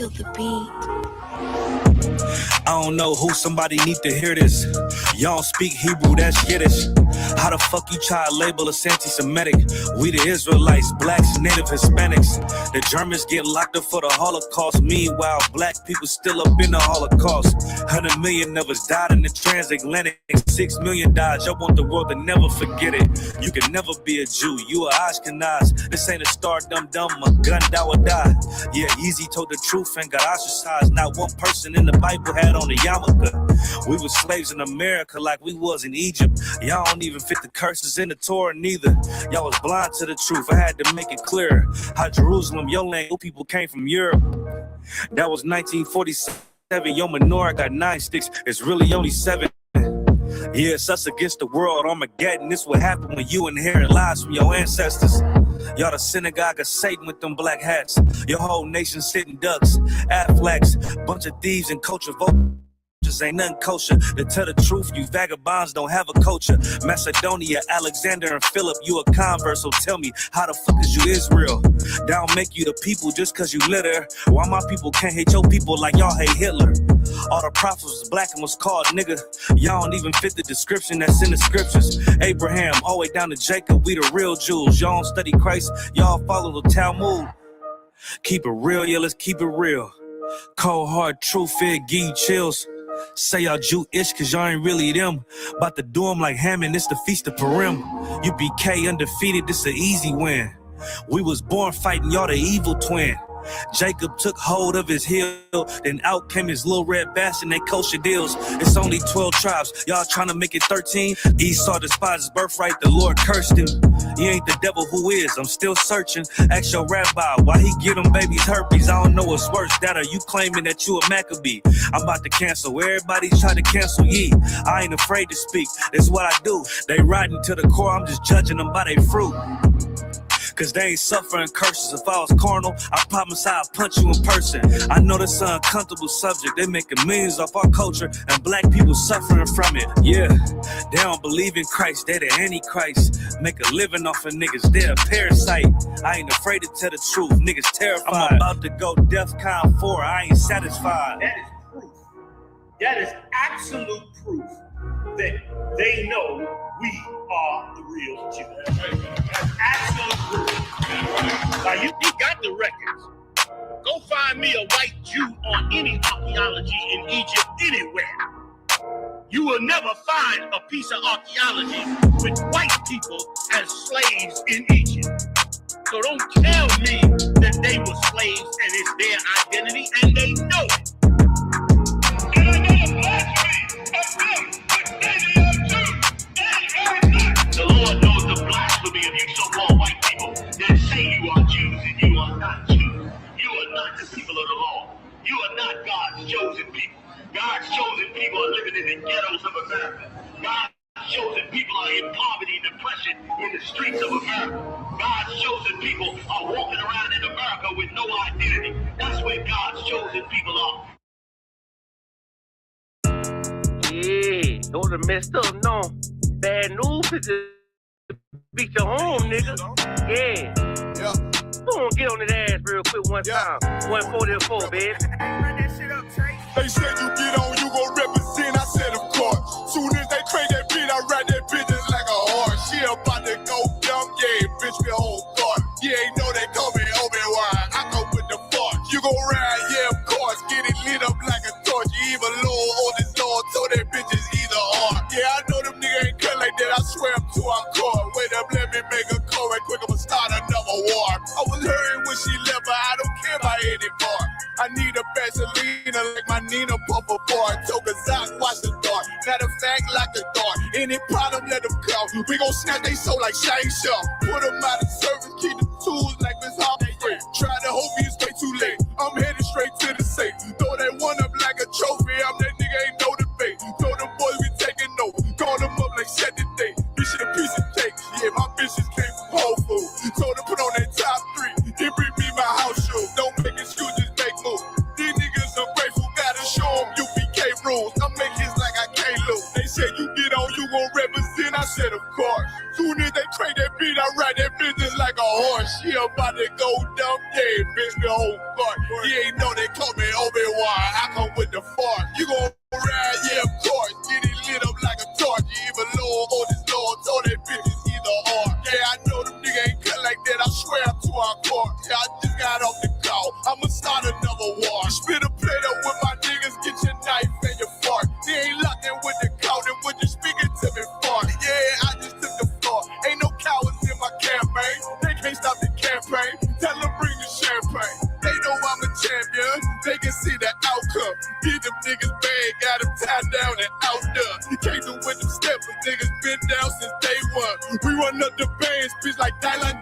feel the beat. I don't know who, somebody need to hear this. Y'all don't speak Hebrew, that's Yiddish. How the fuck you try to label us anti-Semitic? We the Israelites, blacks, native Hispanics. The Germans get locked up for the Holocaust. Meanwhile, black people still up in the Holocaust. 100 million of us died in the transatlantic. 6 million died. Y'all want the world to never forget it. You can never be a Jew, you a Ashkenaz. This ain't a star dum-dum, a gun that would die. Yeah, Easy told the truth and got ostracized. Not one person in the Bible had on a yarmulke. We were slaves in America like we was in Egypt. Y'all don't even fit the curses in the Torah neither. Y'all was blind to the truth. I had to make it clear how Jerusalem, your land, people came from Europe. That was 1947. Your menorah got 9 sticks. It's really only 7. Yeah, it's us against the world. Armageddon. This what happened when you inherit lies from your ancestors. Y'all the synagogue of Satan with them black hats. Your whole nation sitting ducks, Aflacs, bunch of thieves and culture vultures. Ain't nothing kosher. To tell the truth, you vagabonds don't have a culture. Macedonia, Alexander, and Philip, you a convert, so tell me, how the fuck is you Israel? That don't make you the people just cause you live there. Why my people can't hate your people like y'all hate Hitler? All the prophets was black and was called nigga. Y'all don't even fit the description that's in the scriptures. Abraham, all the way down to Jacob, we the real Jews. Y'all don't study Christ, y'all follow the Talmud. Keep it real, yeah, let's keep it real. Cold hard truth, it give you chills. Say y'all Jewish cause y'all ain't really them. About to do them like Hammond, it's the Feast of Purim. UPK undefeated, this an easy win. We was born fighting, y'all the evil twin. Jacob took hold of his heel, then out came his little red bastard and they kosher deals. It's only 12 tribes, y'all trying to make it 13. Esau despised his birthright, the Lord cursed him. He ain't the devil who is, I'm still searching. Ask your rabbi, why he give them babies herpes? I don't know what's worse, that or you claiming that you a Maccabee. I'm about to cancel, everybody try to cancel ye. I ain't afraid to speak, that's what I do. They riding to the core, I'm just judging them by their fruit. Cause they ain't suffering curses. If I was carnal, I promise I'd punch you in person. I know this is an uncomfortable subject. They making millions off our culture and black people suffering from it. Yeah, they don't believe in Christ. They the Antichrist. Make a living off of niggas. They're a parasite. I ain't afraid to tell the truth. Niggas terrified. I'm about to go DEFCON 4. I ain't satisfied. That is proof. That is absolute proof that they know we are the real Jews. That's absolute proof. Now you got the records. Go find me a white Jew on any archaeology in Egypt anywhere. You will never find a piece of archaeology with white people as slaves in Egypt. So don't tell me that they were slaves and it's their identity, and they know it. And I know the blasphemy of them, but they are Jews. The Lord knows the blasphemy of you so-called white people that say you are Jews and you are not Jews. You are not the people of the law. You are not God's chosen people. God's chosen people are living in the ghettos of America. God's chosen people are in poverty and depression in the streets of America. God's chosen people are walking around in America with no identity. That's where God's chosen people are. Yeah, those are messed up, no. Bad news is to beat your home, nigga. Yeah. Go on, get on his ass real quick one time. 144, baby. Run that shit up, Trey. They said you get on, you gon' represent. I said, of course. Soon as they trade that beat, I ride that bitch just like a horse. She about to go dumb, yeah, bitch, me whole thought. Yeah, ain't know they call me Obi-Wan. I go with the fart. You gon' ride, yeah, of course. Get it lit up like a torch. You even low on this Lord, so that bitch is either or. Yeah, I know them niggas ain't cut like that. I swear I'm too hardcore. Wait up, let me make a call right quick. I'ma start another war. I was hurting when she left, but I don't care about anymore. I need a Vaselina like my Nina Puffer bar. Took a Zach, watch the dark. Matter of fact, like the dark. Any problem, let them come. We gon' snatch they soul like Shane Shaw. Put them out of service, keep the tools like Miss Holiday. Try to hope it's way too late. I'm headed straight to the safe. Throw that one up like a trophy. I'm that nigga, ain't no debate. Throw them boys, we taking over. Call them up like set the date. This shit a piece of cake. Yeah, my bitches came from Whole Foods. Told them put on that top 3. Then bring me my house shoes. Don't make excuses, make moves. These niggas ungrateful, gotta show them UPK rules. I'm making hits like I can't lose. They said you get on, you gon' represent. I said of course. Soon as they trade that beat, I ride that business like a horse. She about to go dumb, yeah, bitch, me whole cart. You ain't know they call me Obi-Wan. I come with the fart. You gon' ride, yeah, of course. Get it lit up like a torch. You even low on this Lord, told that bitches either or. Yeah, I know them nigga ain't cut like that. I swear I'm to our court. Yeah, I just got off the call. I'ma start another war. Spit a plate up with my niggas. Get your knife and your fork. They ain't locked in with the cow. Then when you speaking to me fart. Yeah, I just took the floor. Ain't no cowards in my campaign. They can't stop the campaign. Tell them bring the champagne. They know I'm a champion. They can see the outcome. Beat them niggas bad. Got them tied down and outdone. You can't do with them steppers. Niggas been down since day one. We run up the bands, bitch, like Dylan.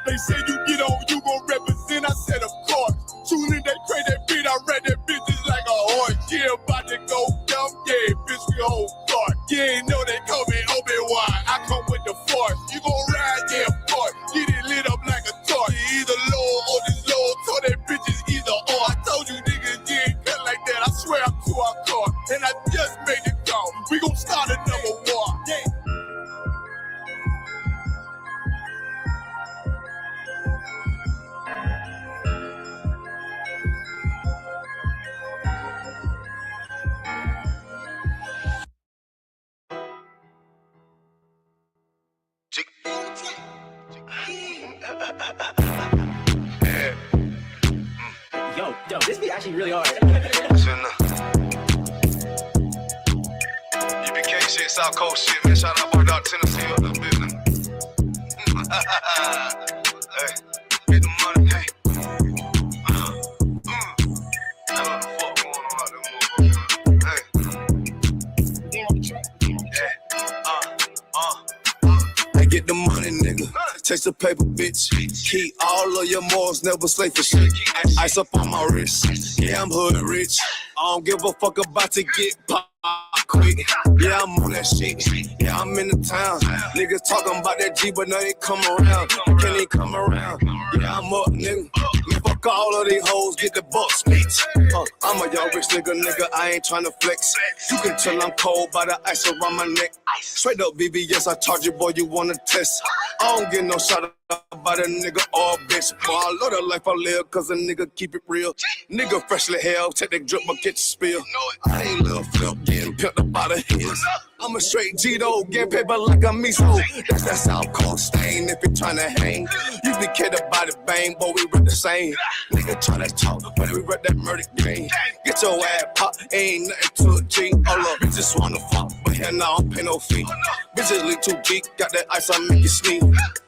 They say you get on, you gon' represent. I said, of course. Soon as they crank that beat, I read that bitch just like a horse. Yeah, about to go dumb. Yeah, bitch, we whole cart. You ain't know they call me Obi-Wan. I come with the force. You gon' ride, yeah, of course. Get it lit up like a torch. You either low or this low. Told that bitches either or. I told you niggas you ain't cut like that. I swear I'm to our car. And I just made it call. We gon' start another war. Yeah. Yo, this be actually really hard. UPK shit, South Coast shit, man. Shout out to Dr. Tennessee up the business. Hey, get the money, hey. What the fuck going on out there, motherfucker? Hey. Hey, get the money, nigga. Take the paper, bitch. Keep all of your morals, never slave for shit. Ice up on my wrist. Yeah, I'm hood rich. I don't give a fuck about to get popped quick. Yeah, I'm on that shit. Yeah, I'm in the town. Niggas talking about that G, but now they come around. Can't even come around. Yeah, I'm up, nigga. Man, fuck all of these hoes, get the bucks, bitch. I'm a young rich nigga, I ain't tryna flex. You can tell I'm cold by the ice around my neck. Straight up, BBS, I charge you, boy, you wanna test. I don't get no shout out by the nigga or bitch. Boy, I love the life I live, cause a nigga keep it real. Nigga freshly hell, take that drip, but get your spill. I ain't little flip, getting pimped up by the hills. I'm a straight G-Do, getting paper like a miso. That's that South Coast stain if you're tryna hang. You be kidded by the bang, boy, we rep the same. Nigga try to talk, but we rep that murder game. Get your ass pop, ain't nothing to a G. All up, bitches wanna fuck, but here now I don't pay no fee. Bitches leak too deep, got that ice, I make you sneeze.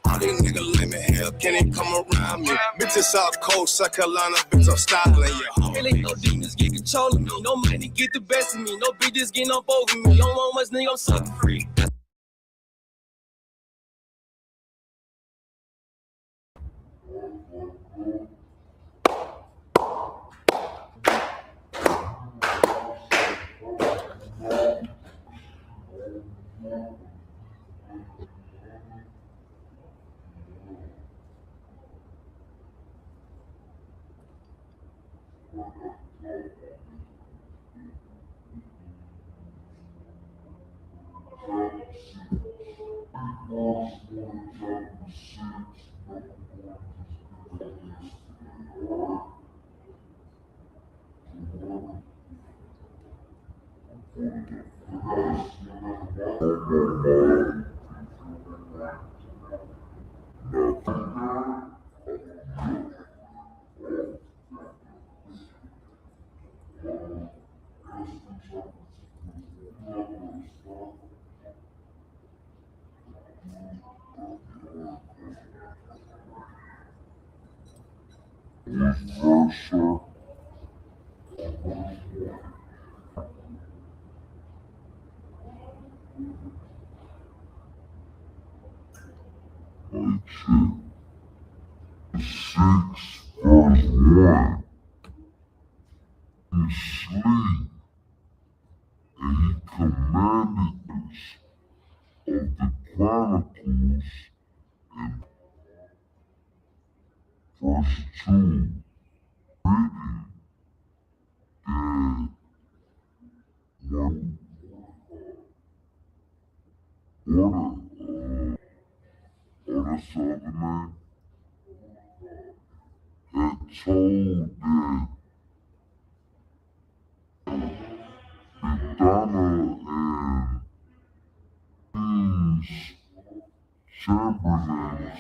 All these niggas limit hell, can't even come around me. Bitches South Coast, South Carolina, bitch, I'm styling ya. Really no demons get control of me. No money get the best of me. No bitches getting up over me. Don't want much, nigga, I'm sucker free. That's the other name. told that Donna and these Chamberlains might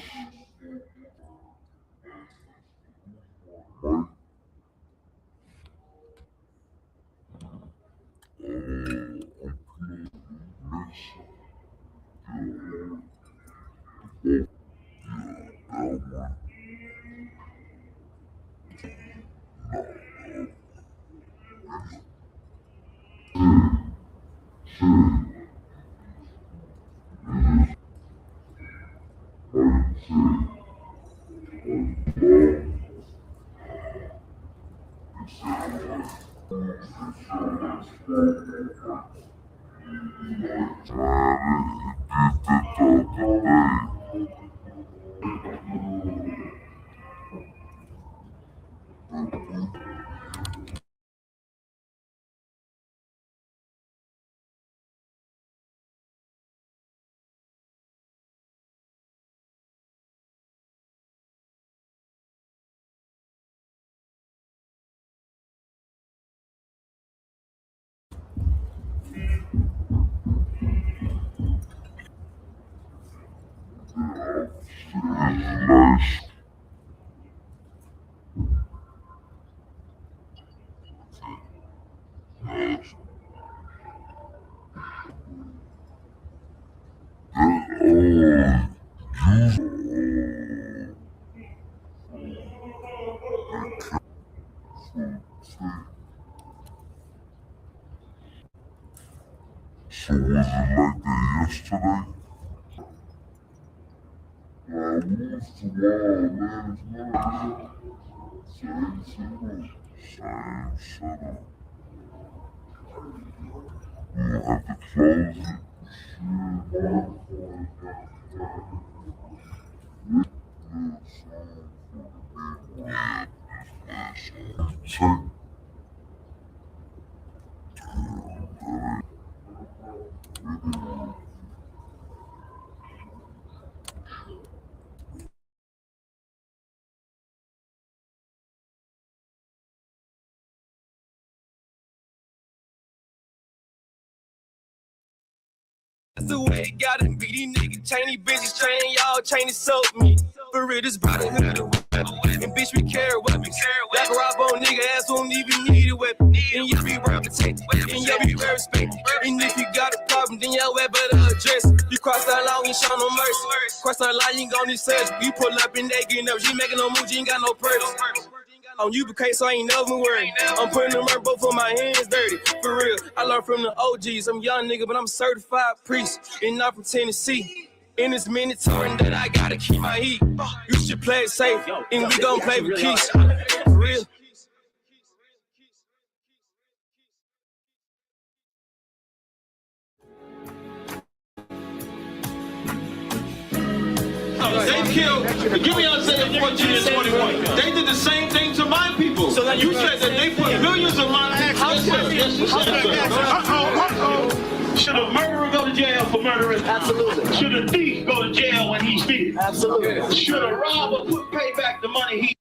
So was it like that yesterday? I used to man. Same setup. We'll have to close it. Check. That's the way it gotta be. These niggas chainy bitches train y'all, chainy soap me. For real, this body hood. And bitch, we carry weapons. Like a rob on nigga ass won't even need a weapon. And you be represented. And you be very respected. And if you got a problem, then y'all better address it. You cross that line, we ain't show no mercy. Cross that line, you ain't gon' need search. You pull up and they getting up. You ain't making no move, you ain't got no purse. On ISUPK, so I ain't never worried. I'm putting them right both of my hands dirty. For real, I learned from the OGs. I'm a young nigga, but I'm a certified priest. And not from Tennessee. And it's mandatory that I gotta keep my heat. You should play it safe, and we gon' play with keys. For real. They killed, give me Isaiah 14 and 21. They did the same thing to my people. So you said that they put millions of my Should a murderer go to jail for murdering? Absolutely. Should a thief go to jail when he steals? Absolutely. Should a robber pay back the money he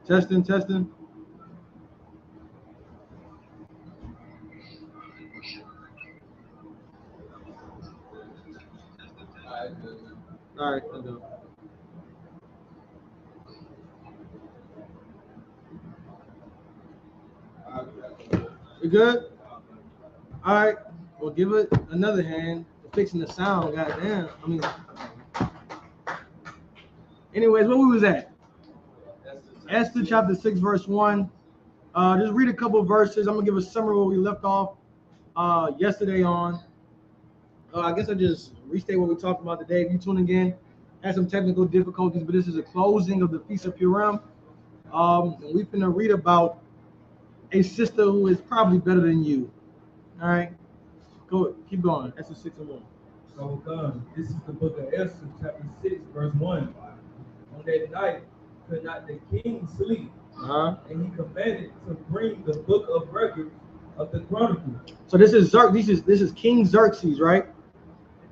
Testing, testing. All right, I'll do it. We good? All right. Well, give it another hand. Fixing the sound, goddamn. I mean, anyways, where we was at? Esther chapter 6, verse 1. Just read a couple of verses. I'm gonna give a summary where we left off yesterday on. I guess I just restate what we talked about today. If you tune again, had some technical difficulties, but this is a closing of the Feast of Purim. And we're gonna read about a sister who is probably better than you. All right, go, keep going. Esther 6 and 1. So this is the book of Esther, chapter 6, verse 1. On that night, could not the king sleep, and he commanded to bring the book of records of the Chronicles. So this is King Xerxes, right?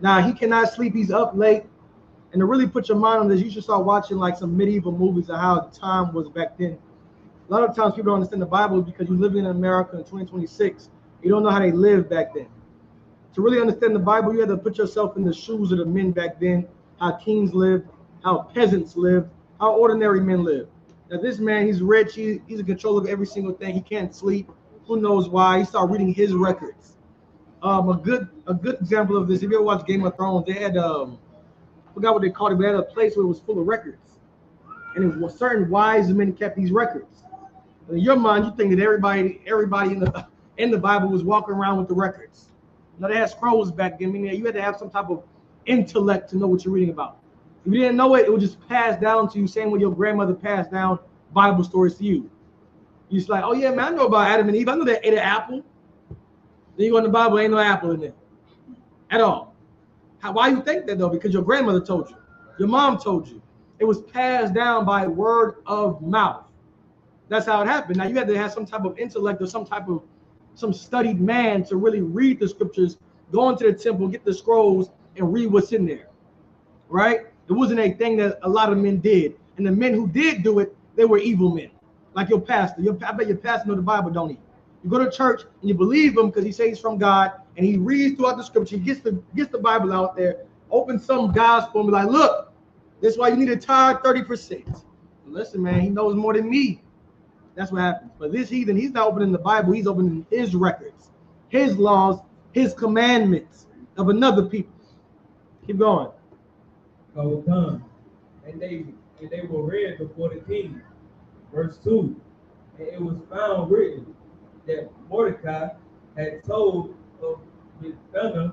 Now he cannot sleep. He's up late, and to really put your mind on this, you should start watching like some medieval movies of how the time was back then. A lot of times people don't understand the Bible because you're living in America in 2026. You don't know how they lived back then. To really understand the Bible, you have to put yourself in the shoes of the men back then, how kings lived, how peasants lived, how ordinary men lived. Now this man, he's rich, he's in control of every single thing. He can't sleep. Who knows why? He started reading his records. A good example of this, if you ever watched Game of Thrones, they had I forgot what they called it, but they had a place where it was full of records. And it was certain wise men kept these records. In your mind, you think that everybody in the Bible was walking around with the records. No, they had scrolls back then, meaning you had to have some type of intellect to know what you're reading about. If you didn't know it, it would just pass down to you, same way your grandmother passed down Bible stories to you. You're just like, oh yeah, man, I know about Adam and Eve. I know they ate an apple. Then you go in the Bible, ain't no apple in there at all. Why you think that though? Because your grandmother told you, your mom told you. It was passed down by word of mouth. That's how it happened. Now you had to have some type of intellect or some studied man to really read the scriptures, go into the temple, get the scrolls, and read what's in there. Right? It wasn't a thing that a lot of men did. And the men who did do it, they were evil men. Like your pastor. I bet your pastor know the Bible, don't he? You go to church and you believe him because he says he's from God, and he reads throughout the scripture, he gets the Bible out there, opens some gospel and be like, look, that's why you need to tithe 30%. Listen, man, he knows more than me. That's what happens. But this heathen, he's not opening the Bible, he's opening his records, his laws, his commandments of another people. Keep going. And they were read before the king. Verse 2. And it was found written that Mordecai had told of Bigthana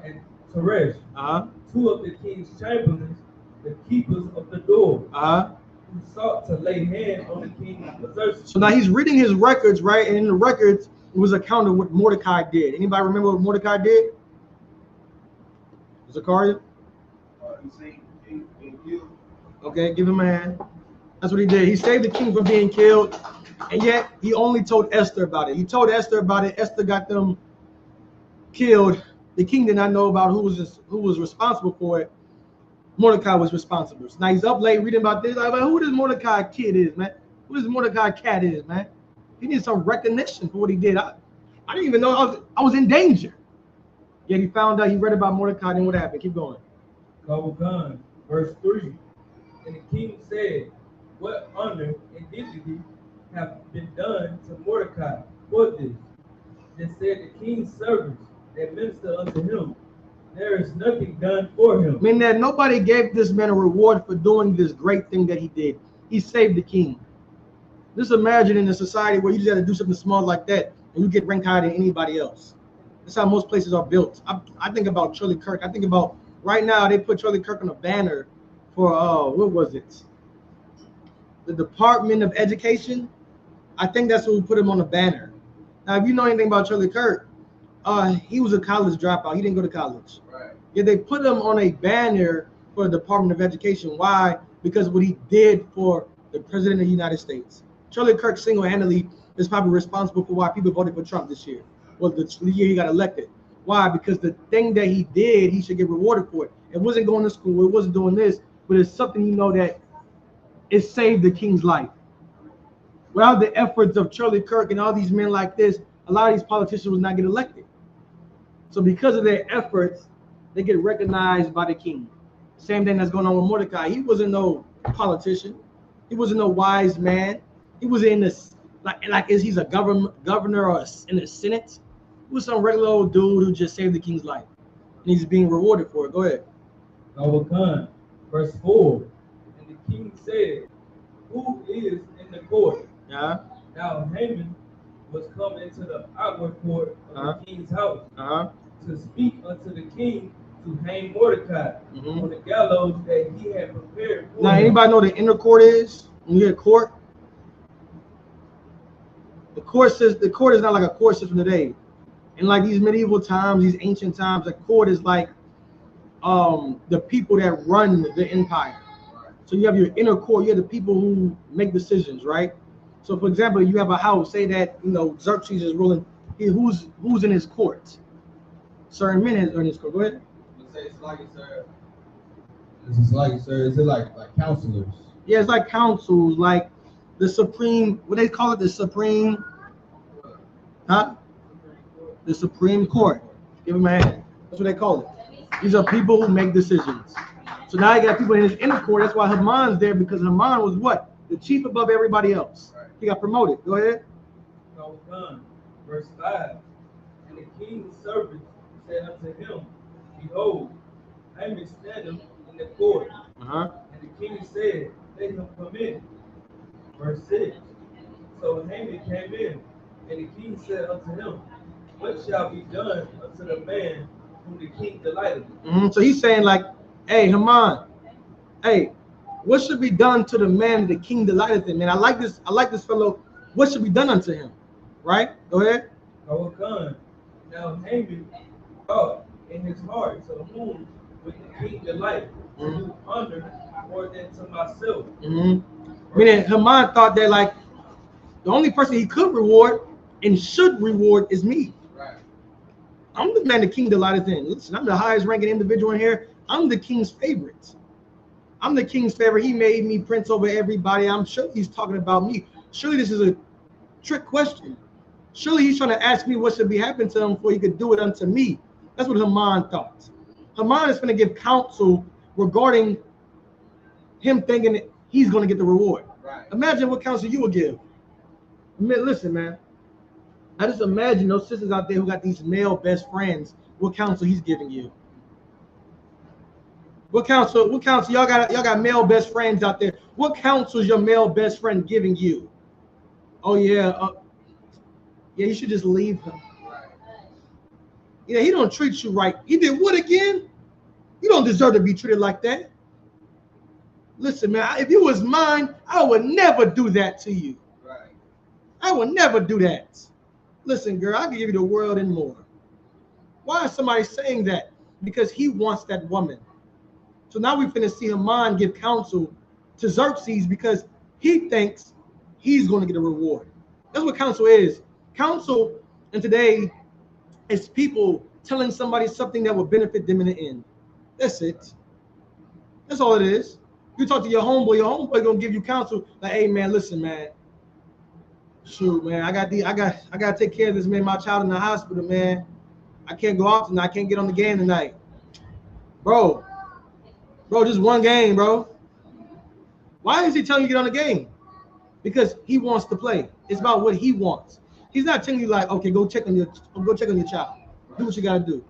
and Teresh, two of the king's chamberlains, the keepers of the door, who sought to lay hand on the king of Xerxes. So now he's reading his records, right? And in the records, it was a account of what Mordecai did. Anybody remember what Mordecai did? Zachariah? Okay, give him a hand. That's what he did. He saved the king from being killed, and yet he only told Esther about it. He told Esther about it. Esther got them killed. The king did not know about who was responsible for it. Mordecai was responsible. So now he's up late reading about this. Like, who this Mordecai kid is, man? Who this Mordecai cat is, man? He needs some recognition for what he did. I didn't even know I was in danger. Yet he found out, he read about Mordecai, and what happened? Keep going. Verse 3. And the king said, what honor and dignity have been done to Mordecai for this? Then said the king's servants that minister unto him, there is nothing done for him. I mean, that nobody gave this man a reward for doing this great thing that he did. He saved the king. Just imagine in a society where you just had to do something small like that, and you get ranked higher than anybody else. That's how most places are built. I think about Charlie Kirk. I think about right now they put Charlie Kirk on a banner for what was it? The Department of Education. I think that's who put him on the banner. Now, if you know anything about Charlie Kirk, he was a college dropout. He didn't go to college. Right. Yeah, they put him on a banner for the Department of Education. Why? Because of what he did for the President of the United States. Charlie Kirk single-handedly is probably responsible for why people voted for Trump this year. Well, the year he got elected. Why? Because the thing that he did, he should get rewarded for it. It wasn't going to school. It wasn't doing this. But it's something that it saved the king's life. Without the efforts of Charlie Kirk and all these men like this, a lot of these politicians would not get elected. So because of their efforts, they get recognized by the king. Same thing that's going on with Mordecai. He wasn't no politician. He wasn't no wise man. He was in this like is he's a governor or in the Senate. He was some regular old dude who just saved the king's life, and he's being rewarded for it. Go ahead. Khan, verse 4. And the king said, "Who is in the court?" Yeah. Now Haman was come into the outward court of the king's house to speak unto the king to hang Mordecai on the gallows that he had prepared for Now, him. anybody know what the inner court is? When you hear court, the court is not like a court system today. In like these medieval times, these ancient times, a court is like the people that run the empire. So you have your inner court, you have the people who make decisions, right? So for example, you have a house, say that Xerxes is ruling. Who's in his court? Certain men are in his court. Go ahead. It's like it's like counselors. Yeah, it's like councils, like the Supreme, what they call it, the Supreme, the Supreme Court. Give him a hand. That's what they call it. These are people who make decisions. So now you got people in his inner court. That's why Haman's there, because Haman was what? The chief above everybody else. Right. He got promoted. Go ahead. Verse 5. And the king's servant said unto him, Behold, Haman standeth in the court. And the king said, Let him come in. Verse 6. So Haman came in, and the king said unto him, What shall be done unto the man whom the king delighteth? So he's saying like, hey, Haman, hey, what should be done to the man the king delighteth in? Man, I like this fellow. What should be done unto him? Right? Go ahead. Now Haman thought in his heart, to whom would the king delight to do honor more than to myself? Meaning Haman thought that like the only person he could reward and should reward is me. Right. I'm the man the king delighteth in. Listen, I'm the highest ranking individual in here. I'm the king's favorite. I'm the king's favorite. He made me prince over everybody. I'm sure he's talking about me. Surely this is a trick question. Surely he's trying to ask me what should be happening to him before he could do it unto me. That's what Haman thought. Haman is going to give counsel regarding him thinking that he's going to get the reward. Right. Imagine what counsel you would give. Listen, man. I just imagine those sisters out there who got these male best friends, what counsel he's giving you. What counsel y'all got male best friends out there. What counsel is your male best friend giving you? Oh yeah, you should just leave him. Yeah, he don't treat you right. He did what again? You don't deserve to be treated like that. Listen, man, if you was mine, I would never do that to you. Right. I would never do that. Listen, girl, I can give you the world and more. Why is somebody saying that? Because he wants that woman. So now we're finna see Haman give counsel to Xerxes because he thinks he's going to get a reward. That's what counsel is. Counsel, and today, is people telling somebody something that will benefit them in the end. That's it. That's all it is. You talk to your homeboy gonna give you counsel like, hey man, listen, man. Shoot, man, I gotta take care of this man, my child in the hospital, man. I can't go out tonight. I can't get on the game tonight. Bro, just one game, bro. Why is he telling you to get on the game? Because he wants to play. It's about what he wants. He's not telling you like, okay, go check on your child. Do what you gotta do.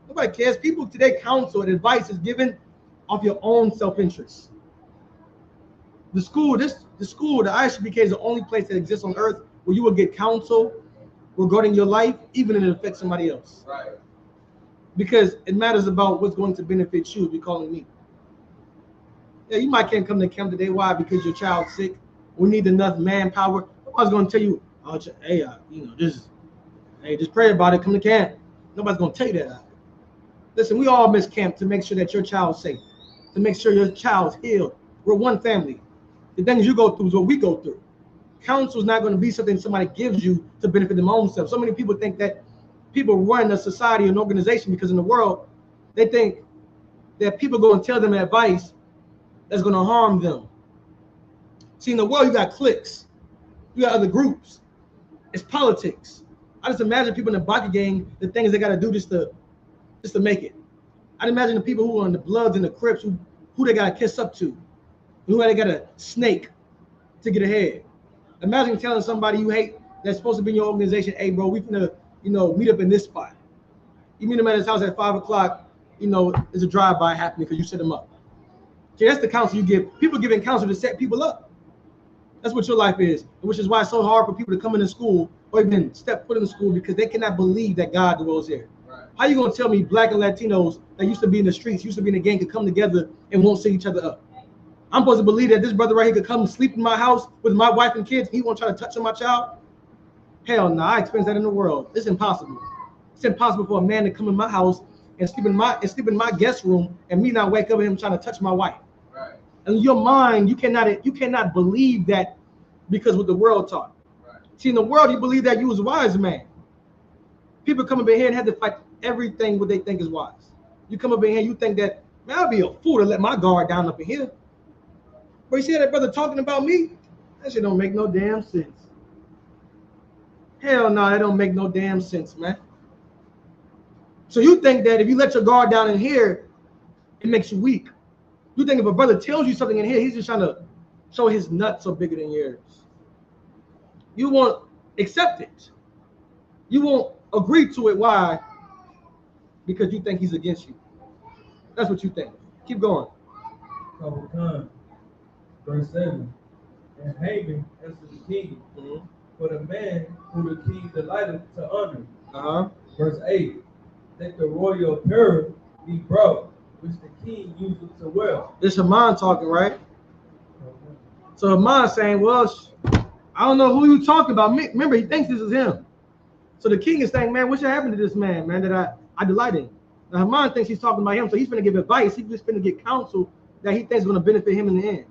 Nobody cares. People today, counsel and advice is given off your own self-interest. The ISUPK is the only place that exists on earth where you will get counsel regarding your life, even if it affects somebody else. Right. Because it matters about what's going to benefit you if you're calling me. Yeah, you might can't come to camp today. Why? Because your child's sick. We need enough manpower. Nobody's going to tell you, oh, hey, just pray about it. Come to camp. Nobody's going to tell you that. Listen, we all miss camp to make sure that your child's safe, to make sure your child's healed. We're one family. The things you go through is what we go through. Counsel is not going to be something somebody gives you to benefit their own self. So many people think that people run a society, an organization, because in the world, they think that people go and tell them advice that's going to harm them. See, in the world, you got cliques. You got other groups. It's politics. I just imagine people in the Baka gang, the things they got to do just to make it. I'd imagine the people who are in the Bloods and the Crips, who they got to kiss up to, who they got to snake to get ahead. Imagine telling somebody you hate that's supposed to be in your organization, hey, bro, we finna, meet up in this spot. You meet him at his house at 5 o'clock, there's a drive-by happening because you set him up. Okay, that's the counsel you give. People giving counsel to set people up. That's what your life is, which is why it's so hard for people to come into school or even step foot in school because they cannot believe that God dwells there. Right. How you gonna tell me Black and Latinos that used to be in the streets, used to be in a gang, could come together and won't set each other up? I'm supposed to believe that this brother right here could come and sleep in my house with my wife and kids. He won't try to touch on my child? Hell no, I experience that in the world. It's impossible. It's impossible for a man to come in my house and sleep in my guest room and me not wake up with him trying to touch my wife. Right. And your mind, you cannot believe that because what the world taught. Right. See, in the world, you believe that you was a wise man. People come up in here and have to fight everything what they think is wise. You come up in here, you think that, man, I'll be a fool to let my guard down up in here. But you see that brother talking about me? That shit don't make no damn sense. Hell no, that don't make no damn sense, man. So you think that if you let your guard down in here, it makes you weak. You think if a brother tells you something in here, he's just trying to show his nuts are bigger than yours. You won't accept it. You won't agree to it. Why? Because you think he's against you. That's what you think. Keep going. Couple times. Verse 7. And Haman answered the king, for the man who the king delighted to honor. Verse 8. Let the royal apparel be brought, which the king used to wear. This Haman talking, right? So Haman saying, well, I don't know who you talking about. Remember, he thinks this is him. So the king is saying, man, what should happen to this man, that I delight in? Now Haman thinks he's talking about him, so he's going to give advice. He's just going to get counsel that he thinks is going to benefit him in the end.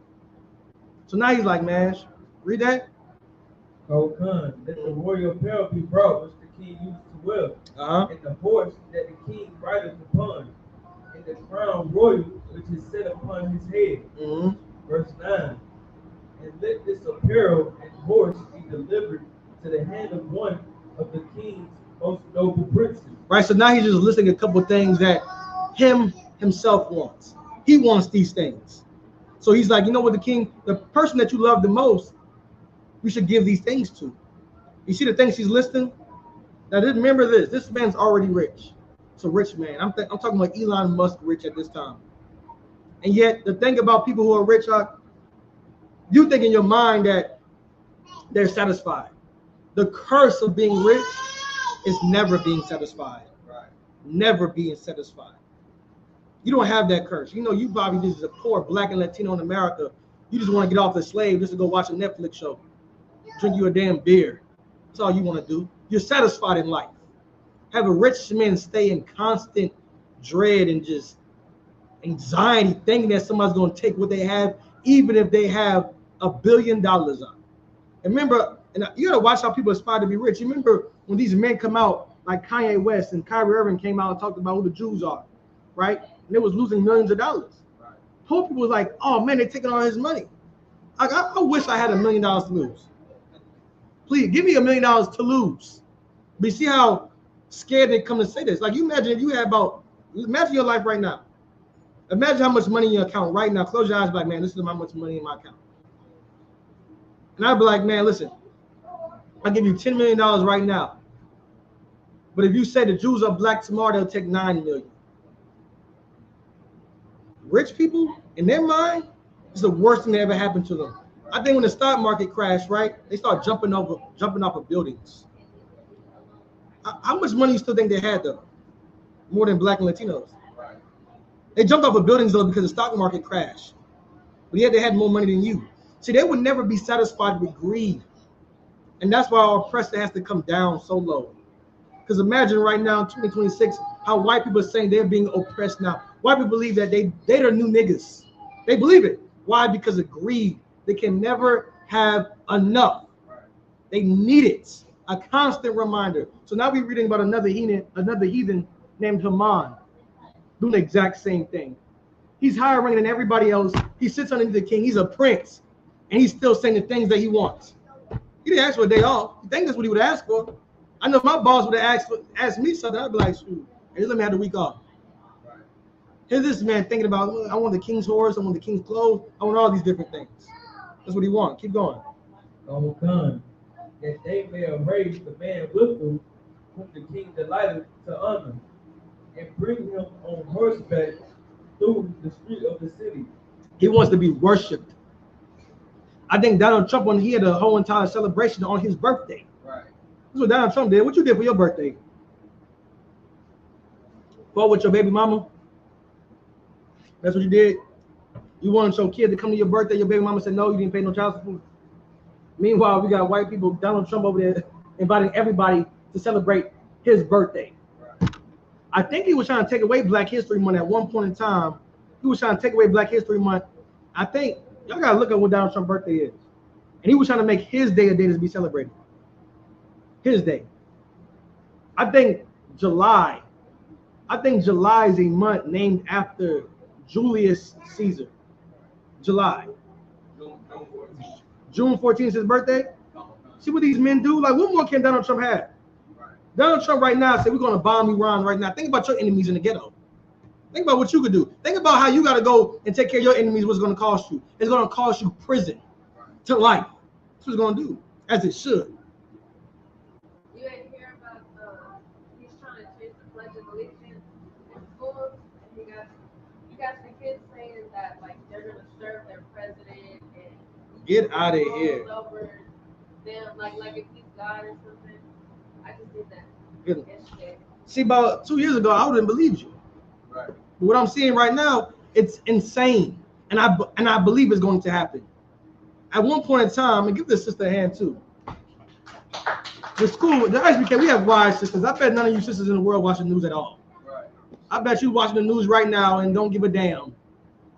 So now he's like, man, read that. Oh, Khan, let the royal apparel be brought, which the king used to wear, and the horse that the king rideth upon, and the crown royal which is set upon his head. Verse 9. And let this apparel and horse be delivered to the hand of one of the king's most noble princes. Right, so now he's just listing a couple of things that himself wants. He wants these things. So he's like, you know what, the person that you love the most, we should give these things to. You see the things he's listing? Now remember this man's already rich. It's a rich man. I'm talking about Elon Musk rich at this time. And yet the thing about people who are rich, you think in your mind that they're satisfied. The curse of being rich is never being satisfied. Right. Never being satisfied. You don't have that curse. You probably just a poor Black and Latino in America. You just want to get off the slave just to go watch a Netflix show. Drink you a damn beer. That's all you want to do. You're satisfied in life. Have a rich man stay in constant dread and just anxiety, thinking that somebody's going to take what they have, even if they have $1 billion on. And remember, and you got to watch how people aspire to be rich. You remember when these men come out, like Kanye West and Kyrie Irving came out and talked about who the Jews are, right? And they was losing millions of dollars. Right. Whole people was like, oh man, they're taking all his money. I wish I had $1 million to lose. Please give me $1 million to lose. But you see how scared they come to say this. Like you imagine if you had imagine your life right now. Imagine how much money in your account right now. Close your eyes, like, man, this is how much money in my account. And I'd be like, man, listen, I'll give you $10 million right now. But if you say the Jews are black tomorrow, they'll take 9 million. Rich people, in their mind, it's the worst thing that ever happened to them. I think when the stock market crashed, right, they start jumping off of buildings. How much money you still think they had though? More than black and Latinos. Right. They jumped off of buildings though because the stock market crashed. But yet they had more money than you. See, they would never be satisfied with greed. And that's why our oppressor has to come down so low. Because imagine right now in 2026, how white people are saying they're being oppressed now. White people believe that they're the new niggas. They believe it. Why? Because of greed. They can never have enough. They need it. A constant reminder. So now we're reading about another heathen named Haman doing the exact same thing. He's higher ranking than everybody else. He sits underneath the king. He's a prince. And he's still saying the things that he wants. He didn't ask for a day off. You think that's what he would ask for? I know my boss would have asked me something. I'd be like, shoot, hey, let me have the week off. Right. Here's this man thinking about, I want the king's horse, I want the king's clothes, I want all these different things. That's what he wants. Keep going. That they may erase the man with whom the king delighted to honor, and bring him on horseback through the street of the city. He wants to be worshipped. I think Donald Trump, when he had a whole entire celebration on his birthday. Right. That's what Donald Trump did. What you did for your birthday? Fought with your baby mama? That's what you did? You wanted your kid to come to your birthday, your baby mama said no, you didn't pay no child support. Meanwhile, we got white people, Donald Trump over there, inviting everybody to celebrate his birthday. Right. I think he was trying to take away Black History Month at one point in time. He was trying to take away Black History Month. I think y'all gotta look at what Donald Trump's birthday is. And he was trying to make his day a day to be celebrated. His day. I think July is a month named after Julius Caesar. July. June 14th is his birthday. See what these men do? Like, what more can Donald Trump have? Right. Donald Trump right now said, we're going to bomb Iran right now. Think about your enemies in the ghetto. Think about what you could do. Think about how you got to go and take care of your enemies, what's going to cost you. It's going to cost you prison to life. That's what it's going to do, as it should. You ain't hear about he's trying to change the Pledge of Allegiance in schools. And you got the kids saying that, like, they're going to serve their president and get out of here. Over them, like if he's God or something. I just did that. Good. See, about 2 years ago, I wouldn't believe you. Right. But what I'm seeing right now, it's insane, and I believe it's going to happen. At one point in time, and give this sister a hand too. The school, the ISUPK, we have wise sisters. I bet none of you sisters in the world watch the news at all. Right. I bet you watching the news right now and don't give a damn.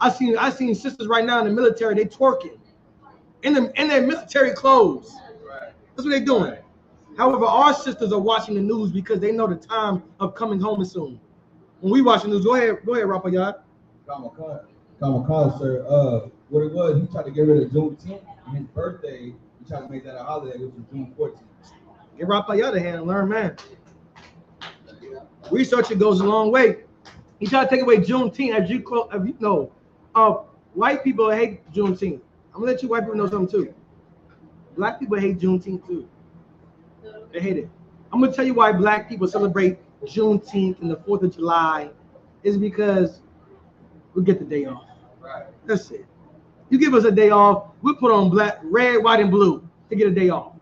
I seen sisters right now in the military, they twerking. In their military clothes. Right. That's what they're doing. Right. However, our sisters are watching the news because they know the time of coming home is soon. When we watch the news, go ahead, Rapayat. Kamikaze, sir. What it was, he tried to get rid of Juneteenth, and his birthday, he tried to make that a holiday, which was June 14th. Give Rapayat a hand and learn, man. Research, it goes a long way. He tried to take away Juneteenth, as you know. White people hate Juneteenth. I'm gonna let you white people know something too. Black people hate Juneteenth too. They hate it. I'm gonna tell you why black people celebrate Juneteenth and the 4th of July is because we get the day off. Right. That's it. You give us a day off, we put on black, red, white, and blue to get a day off.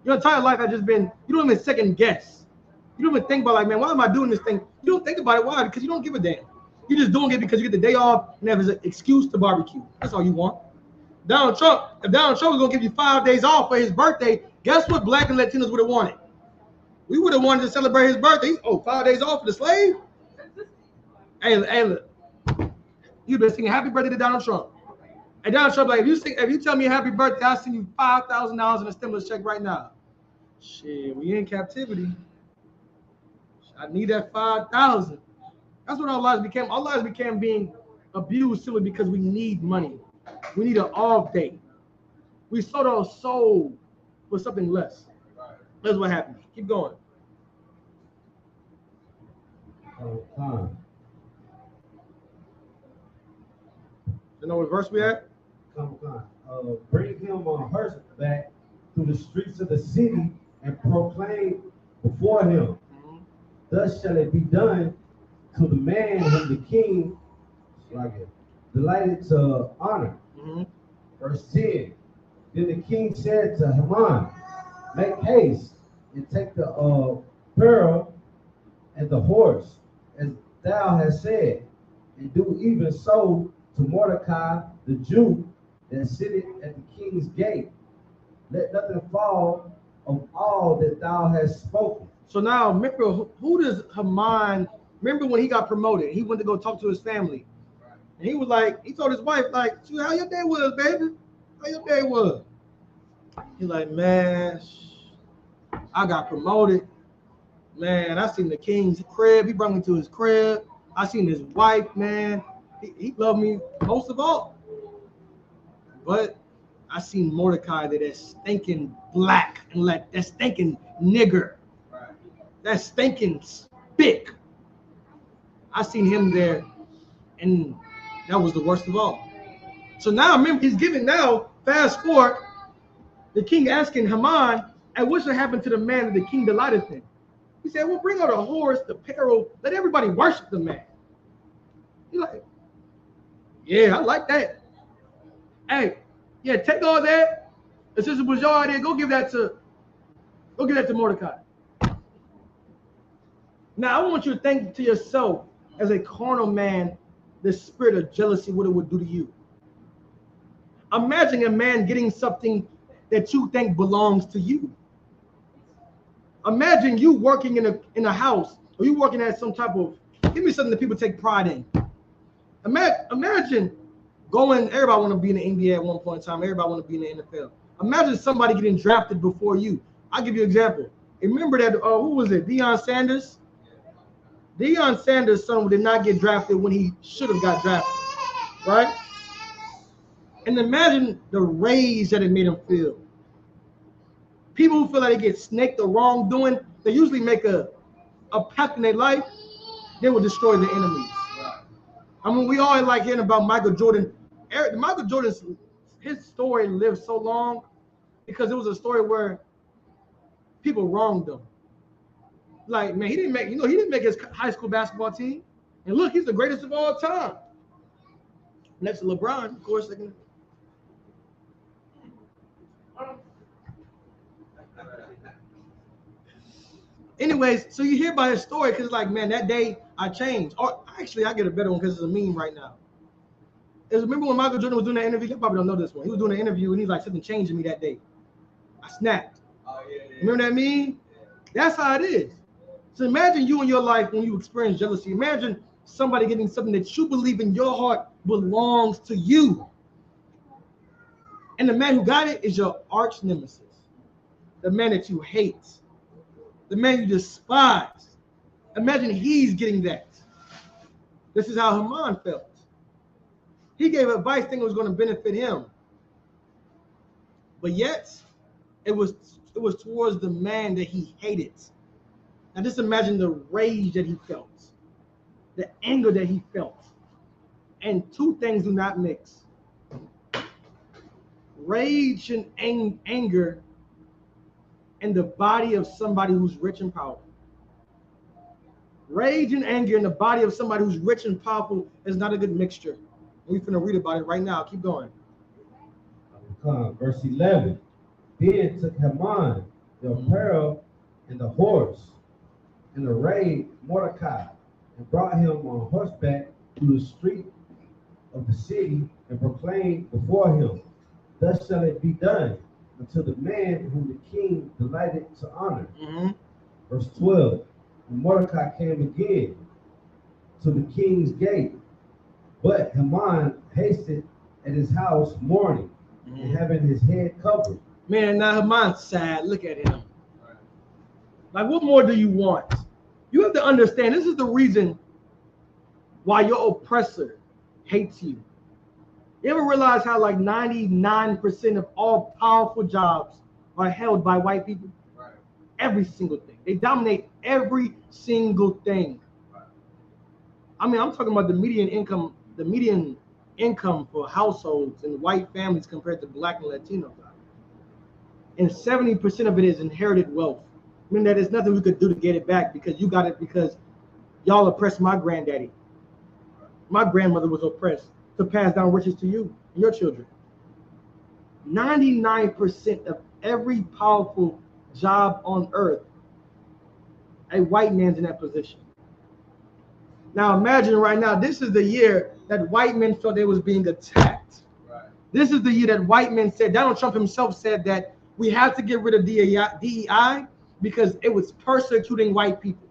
Your entire life has just been, you don't even second guess. You don't even think about like, man, why am I doing this thing? You don't think about it. Why? Because you don't give a damn. You're just doing it because you get the day off and have an excuse to barbecue. That's all you want. If Donald Trump was gonna give you 5 days off for his birthday, guess what black and Latinos would have wanted? We would have wanted to celebrate his birthday. 5 days off for the slave? Hey, look. You've been singing happy birthday to Donald Trump. And Donald Trump, like, if you tell me happy birthday, I'll send you $5,000 in a stimulus check right now. Shit, we in captivity. I need that 5,000. That's what our lives became. Our lives became being abused simply because we need money. We need an off day. We sold our soul for something less. That's what happened. Keep going. You know what verse we at? Bring him on horseback through the streets of the city and proclaim before him. Thus shall it be done to the man whom the king delighted to honor. Verse 10. Then the king said to Haman, make haste and take the apparel and the horse, as thou hast said, and do even so to Mordecai the Jew that sitteth at the king's gate. Let nothing fall of all that thou hast spoken. So now, remember, who does Haman, remember when he got promoted, he went to go talk to his family. And he was like, he told his wife, like, how your day was, baby? How your day was? He's like, man, I got promoted. Man, I seen the king's crib. He brought me to his crib. I seen his wife, man. He loved me most of all. But I seen Mordecai that stinking black and like that stinking nigger. That stinking spick. I seen him there, and that was the worst of all. So now remember, he's giving now, fast forward, the king asking Haman, and what should happen to the man that the king delighteth in? He said, well, bring out a horse, the peril, let everybody worship the man. He's like, yeah, I like that. Hey, yeah, take all that. And since it was your idea, go give that to Mordecai. Now, I want you to think to yourself, as a carnal man, the spirit of jealousy, what it would do to you. Imagine a man getting something that you think belongs to you. Imagine you working in a house, or you working at some type of, give me something that people take pride in. Imagine going, everybody want to be in the NBA at one point in time, everybody want to be in the NFL. Imagine somebody getting drafted before you. I'll give you an example. Remember that, who was it, Deion Sanders? Deion Sanders' son did not get drafted when he should have got drafted, right? And imagine the rage that it made him feel. People who feel like they get snaked or wrongdoing, they usually make a pact in their life, they will destroy their enemies. I mean, we all like hearing about Michael Jordan. Michael Jordan's, his story lived so long because it was a story where people wronged him. Like, man, he didn't make his high school basketball team. And look, he's the greatest of all time. Next to LeBron, of course. Anyways, so you hear about his story because, like, man, that day I changed. Or actually, I get a better one because it's a meme right now. Remember when Michael Jordan was doing that interview? You probably don't know this one. He was doing an interview and he's like, something changed in me that day. I snapped. Oh, yeah. Remember that meme? Yeah. That's how it is. So imagine you in your life when you experience jealousy. Imagine somebody getting something that you believe in your heart belongs to you. And the man who got it is your arch nemesis. The man that you hate. The man you despise. Imagine he's getting that. This is how Haman felt. He gave advice thinking it was going to benefit him. But yet, it was towards the man that he hated. Now just imagine the rage that he felt. The anger that he felt. And two things do not mix. Rage and anger in the body of somebody who's rich and powerful. Rage and anger in the body of somebody who's rich and powerful is not a good mixture. We're going to read about it right now. Keep going. Verse 11. Then took Haman the apparel and the horse, and arrayed Mordecai, and brought him on horseback through the street of the city, and proclaimed before him, thus shall it be done unto the man whom the king delighted to honor. Verse 12. And Mordecai came again to the king's gate, but Haman hasted at his house mourning, and having his head covered. Man, now Haman's sad. Look at him. Like, what more do you want? You have to understand, this is the reason why your oppressor hates you. You ever realize how like 99% of all powerful jobs are held by white people? Right. Every single thing. They dominate every single thing. Right. I mean, I'm talking about the median income for households and white families compared to black and Latino. And 70% of it is inherited wealth. I mean, that there's nothing we could do to get it back because you got it because y'all oppressed my granddaddy. My grandmother was oppressed to pass down riches to you and your children. 99% of every powerful job on earth a white man's in that position. Now imagine right now, this is the year that white men felt they was being attacked. Right. This is the year that white men said, Donald Trump himself said that we have to get rid of DEI because it was persecuting white people.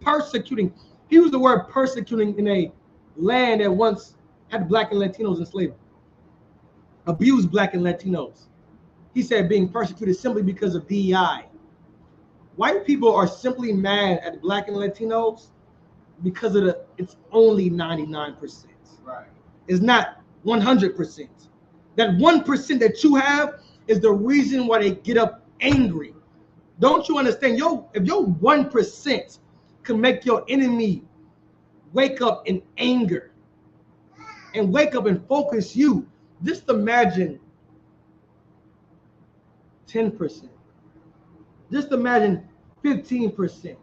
Persecuting. He used the word persecuting in a land that once had black and Latinos in slavery. Abused black and Latinos. He said being persecuted simply because of DEI. White people are simply mad at black and Latinos because of it's only 99%. Right. It's not 100%. That 1% that you have is the reason why they get up angry. Don't you understand? If your 1% can make your enemy wake up in anger and wake up and focus you, just imagine 10%. Just imagine 15%,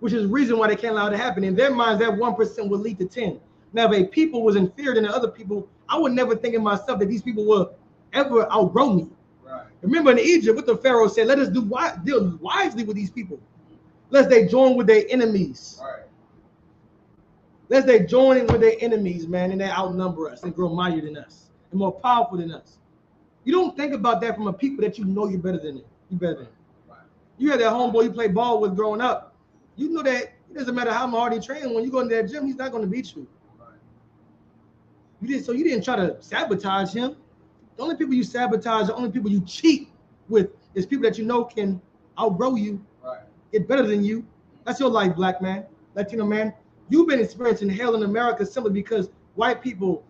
which is the reason why they can't allow it to happen. In their minds, that 1% will lead to 10. Now, if a people was inferior than the other people, I would never think in myself that these people will ever outgrow me. Right. Remember in Egypt, what the Pharaoh said, let us deal wisely with these people, lest they join with their enemies. Right. Lest they join in with their enemies, man, and they outnumber us and grow mightier than us and more powerful than us. You don't think about that from a people that you know you're better than it. You're better than it. Right. You had that homeboy you play ball with growing up. You know that it doesn't matter how hard he trains. When you go into that gym, he's not going to beat you. Right. You didn't try to sabotage him. The only people you sabotage, the only people you cheat with is people that you know can outgrow you, right, get better than you. That's your life, black man, Latino man. You've been experiencing hell in America simply because white people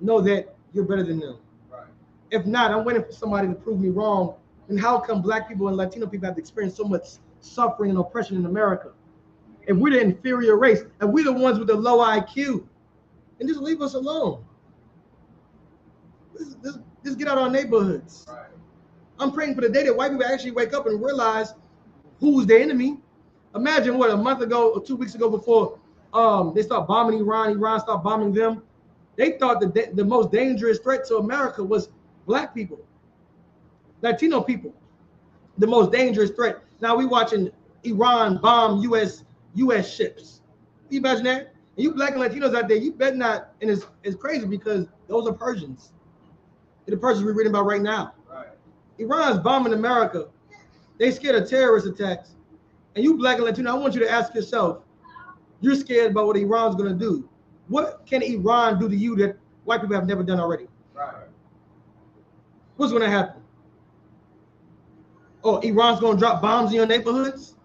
know that you're better than them. Right. If not, I'm waiting for somebody to prove me wrong. And how come black people and Latino people have experienced so much suffering and oppression in America? If we're the inferior race, and we're the ones with the low IQ, and just leave us alone. Just get out of our neighborhoods. Right. I'm praying for the day that white people actually wake up and realize who's their enemy. Imagine what, a month ago or 2 weeks ago, before they start bombing Iran started bombing them. They thought that the most dangerous threat to America was black people, Latino people. The most dangerous threat. Now we watching Iran bomb U.S. ships. Can you imagine that? And you black and Latinos out there, you better not. And it's crazy because those are Persians. They're the Persians we're reading about right now. Right. Iran's bombing America. They scared of terrorist attacks. And you black and Latino, I want you to ask yourself, you're scared about what Iran's going to do. What can Iran do to you that white people have never done already? Right. What's going to happen? Oh, Iran's going to drop bombs in your neighborhoods?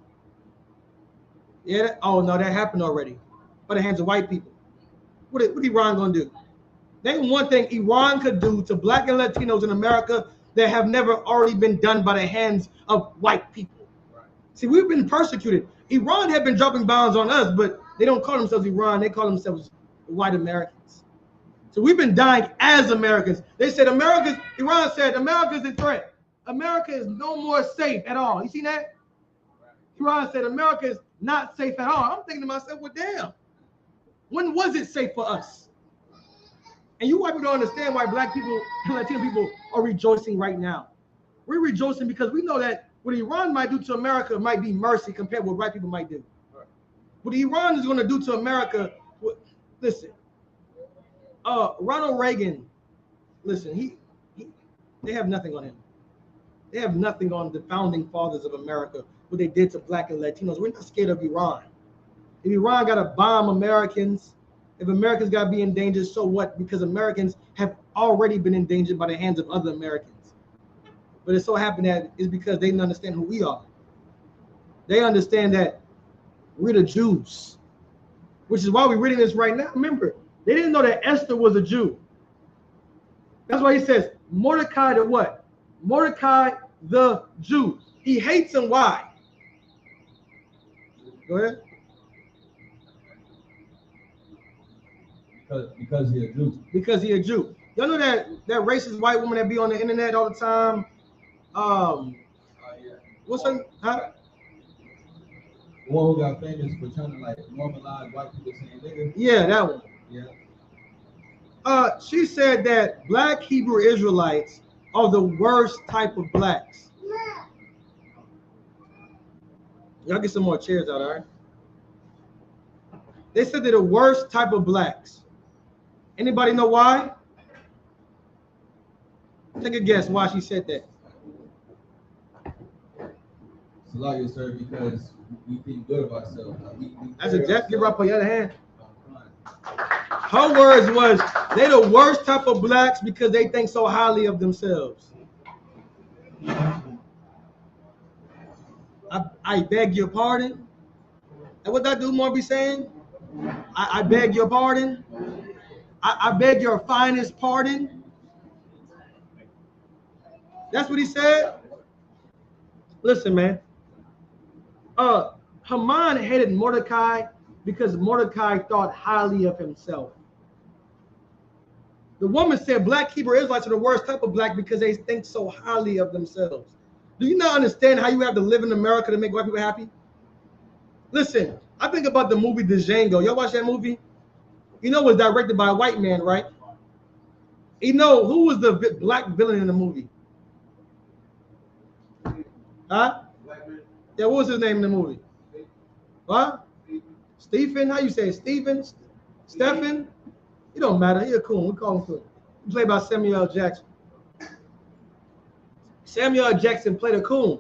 Yeah. Oh, no, that happened already by the hands of white people. What Iran going to do? Name one thing Iran could do to black and Latinos in America that have never already been done by the hands of white people. Right. See, we've been persecuted. Iran have been dropping bombs on us, but they don't call themselves Iran. They call themselves white Americans. So we've been dying as Americans. They said Iran said America's a threat. America is no more safe at all. You see that? Iran said America is not safe at all. I'm thinking to myself, well, damn. When was it safe for us? And you white people don't understand why black people and Latino people are rejoicing right now. We're rejoicing because we know that what Iran might do to America might be mercy compared to what white people might do. Right. What Iran is going to do to America, listen, Ronald Reagan, listen, they have nothing on him. They have nothing on the founding fathers of America, what they did to black and Latinos. We're not scared of Iran. If Iran got to bomb Americans, if Americans got to be in danger, so what? Because Americans have already been endangered by the hands of other Americans. But it so happened that it's because they didn't understand who we are. They understand that we're the Jews, which is why we're reading this right now. Remember, they didn't know that Esther was a Jew. That's why he says, Mordecai the what? Mordecai the Jew. He hates him. Why? Go ahead. Because he's a Jew. Because he's a Jew. Y'all know that racist white woman that be on the internet all the time? Yeah. What's her? Huh? The one who got famous for trying to like normalize white people saying nigga. Yeah, that one. Yeah. She said that black Hebrew Israelites are the worst type of blacks. Y'all get some more chairs out, all right? They said they're the worst type of blacks. Anybody know why? Take a guess why she said that. Salute, sir, because we think good of ourselves. That's exactly right. On the other hand, her words was they the worst type of blacks because they think so highly of themselves. I beg your pardon. And what that dude more be saying? I beg your pardon. I beg your finest pardon. That's what he said. Listen, man. Haman hated Mordecai because Mordecai thought highly of himself. The woman said black Hebrew Israelites are the worst type of black because they think so highly of themselves. Do you not understand how you have to live in America to make white people happy? Listen, I think about the movie Django. Y'all watch that movie? You know it was directed by a white man, right? You know who was the black villain in the movie? Huh? Yeah, what was his name in the movie? What? Stephen? How you say it? Stephen? Stephen? It don't matter. He a coon. We call him coon. He played by Samuel L. Jackson. Samuel L. Jackson played a coon.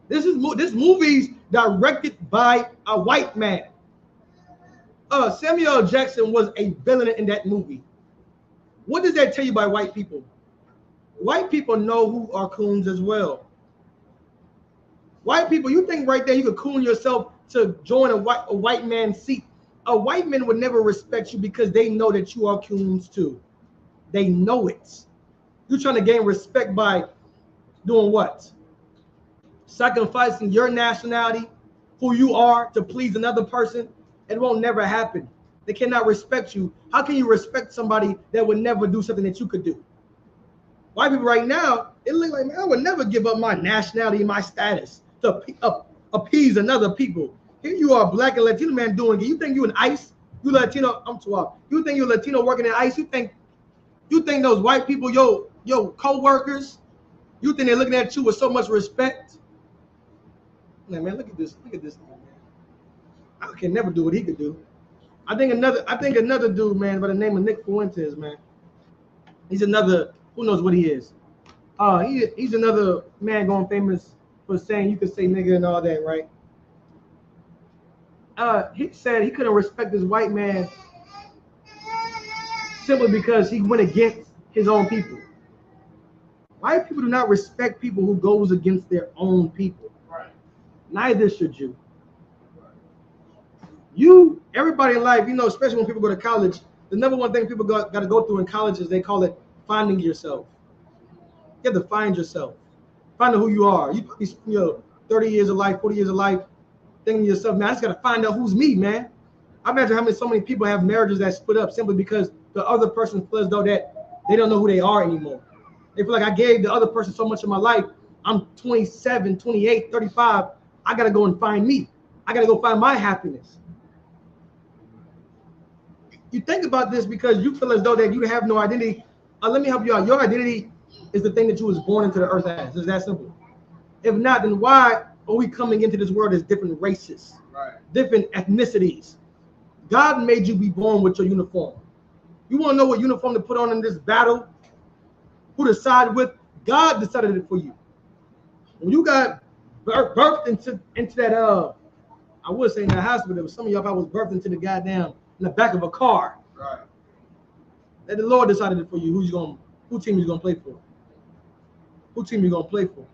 This movie's directed by a white man. Samuel L. Jackson was a villain in that movie. What does that tell you by white people? White people know who are coons as well. White people, you think right there you could coon yourself to join a white man's seat. A white man would never respect you because they know that you are coons too. They know it. You're trying to gain respect by doing what? Sacrificing your nationality, who you are, to please another person. It won't never happen. They cannot respect you. How can you respect somebody that would never do something that you could do? White people right now, it look like, man, I would never give up my nationality and my status to appease another people. Here you are, black and Latino man doing it. You think you in ICE? You Latino? I'm too off. You think you're Latino working in ICE? You think those white people, your co-workers, you think they're looking at you with so much respect? Man, look at this. Look at this man. I can never do what he could do. I think another dude, man, by the name of Nick Fuentes, man. He's another, who knows what he is. He's another man going famous for saying you could say nigga and all that, right? He said he couldn't respect this white man simply because he went against his own people. White people do not respect people who goes against their own people. Right. Neither should you. Everybody in life, especially when people go to college, the number one thing people got to go through in college is they call it finding yourself. You have to find yourself. Find out who you are. You probably spend 30 years of life, 40 years of life thinking to yourself, man, I just got to find out who's me, man. I imagine so many people have marriages that split up simply because the other person feels though that they don't know who they are anymore. They feel like I gave the other person so much of my life. I'm 27, 28, 35. I got to go and find me. I got to go find my happiness. You think about this because you feel as though that you have no identity. Let me help you out. Your identity is the thing that you was born into the earth as. It's that simple. If not, then why are we coming into this world as different races, different ethnicities? God made you be born with your uniform. You want to know what uniform to put on in this battle? Who to side with? God decided it for you. When you got birthed into that, I would say in the hospital, but some of y'all probably was birthed into the goddamn in the back of a car. Right. That the Lord decided it for you. Who team you gonna play for? Who team you gonna play for?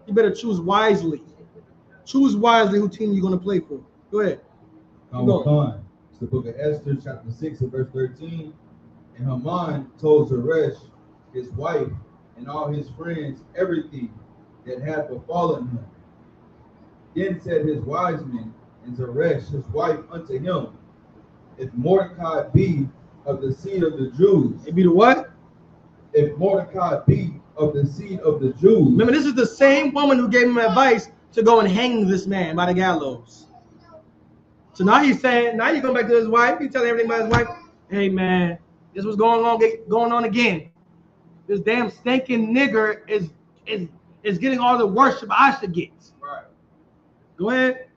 You better choose wisely. Choose wisely who team you're gonna play for. Go ahead. It's the book of Esther, chapter 6, and verse 13. And Haman told Zeresh, his wife, and all his friends everything that had befallen him. Then said his wise men and Zeresh, his wife, unto him, if Mordecai be of the seed of the Jews. It be the what? If Mordecai be of the seed of the Jews. Remember, this is the same woman who gave him advice to go and hang this man by the gallows. So now he's saying, now you go back to his wife. He's telling everything about his wife. Hey man, this was going on again. This damn stinking nigger is getting all the worship I should get. Right. Go ahead.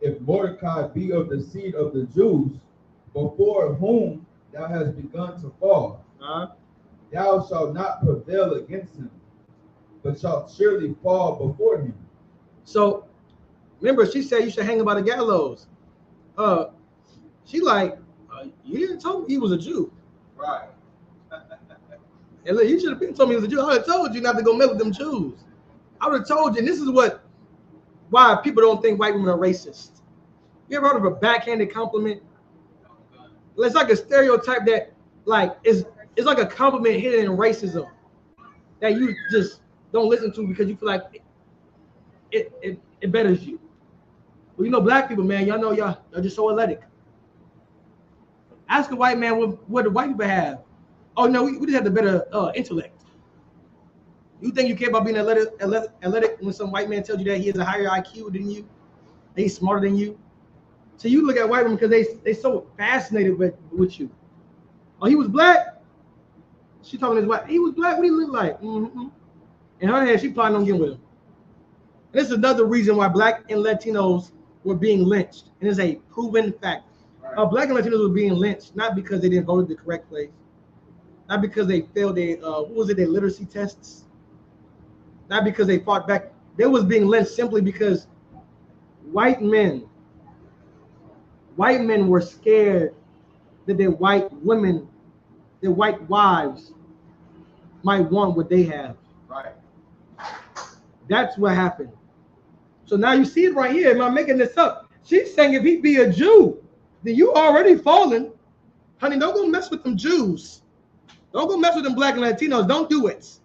If Mordecai be of the seed of the Jews, before whom thou hast begun to fall, thou shalt not prevail against him, but shalt surely fall before him. So remember, she said you should hang him by the gallows. She like, you didn't tell me he was a Jew. Right. And look, you should have been told me he was a Jew. I would have told you not to go mess with them Jews. I would have told you, and this is why people don't think white women are racist. You ever heard of a backhanded compliment? It's like a stereotype that, like, it's like a compliment hidden in racism that you just don't listen to because you feel like it betters you. Well, you know, black people, man, y'all know y'all just so athletic. Ask a white man what do white people have. Oh no, we just have the better intellect. You think you care about being athletic when some white man tells you that he has a higher IQ than you, that he's smarter than you? So you look at white women because they so fascinated with you. Oh, he was black. She talking to his wife. He was black. What do he look like? Mm-hmm. In her head, she planning on getting with him. And this is another reason why black and Latinos were being lynched, and it's a proven fact. Right. Black and Latinos were being lynched not because they didn't vote the correct place, not because they failed their their literacy tests, not because they fought back. They was being lynched simply because white men were scared that their white women, their white wives, might want what they have. Right. That's what happened. So now you see it right here. Am I making this up? She's saying if he be a Jew, then you already fallen. Honey, don't go mess with them Jews. Don't go mess with them black and Latinos. Don't do it.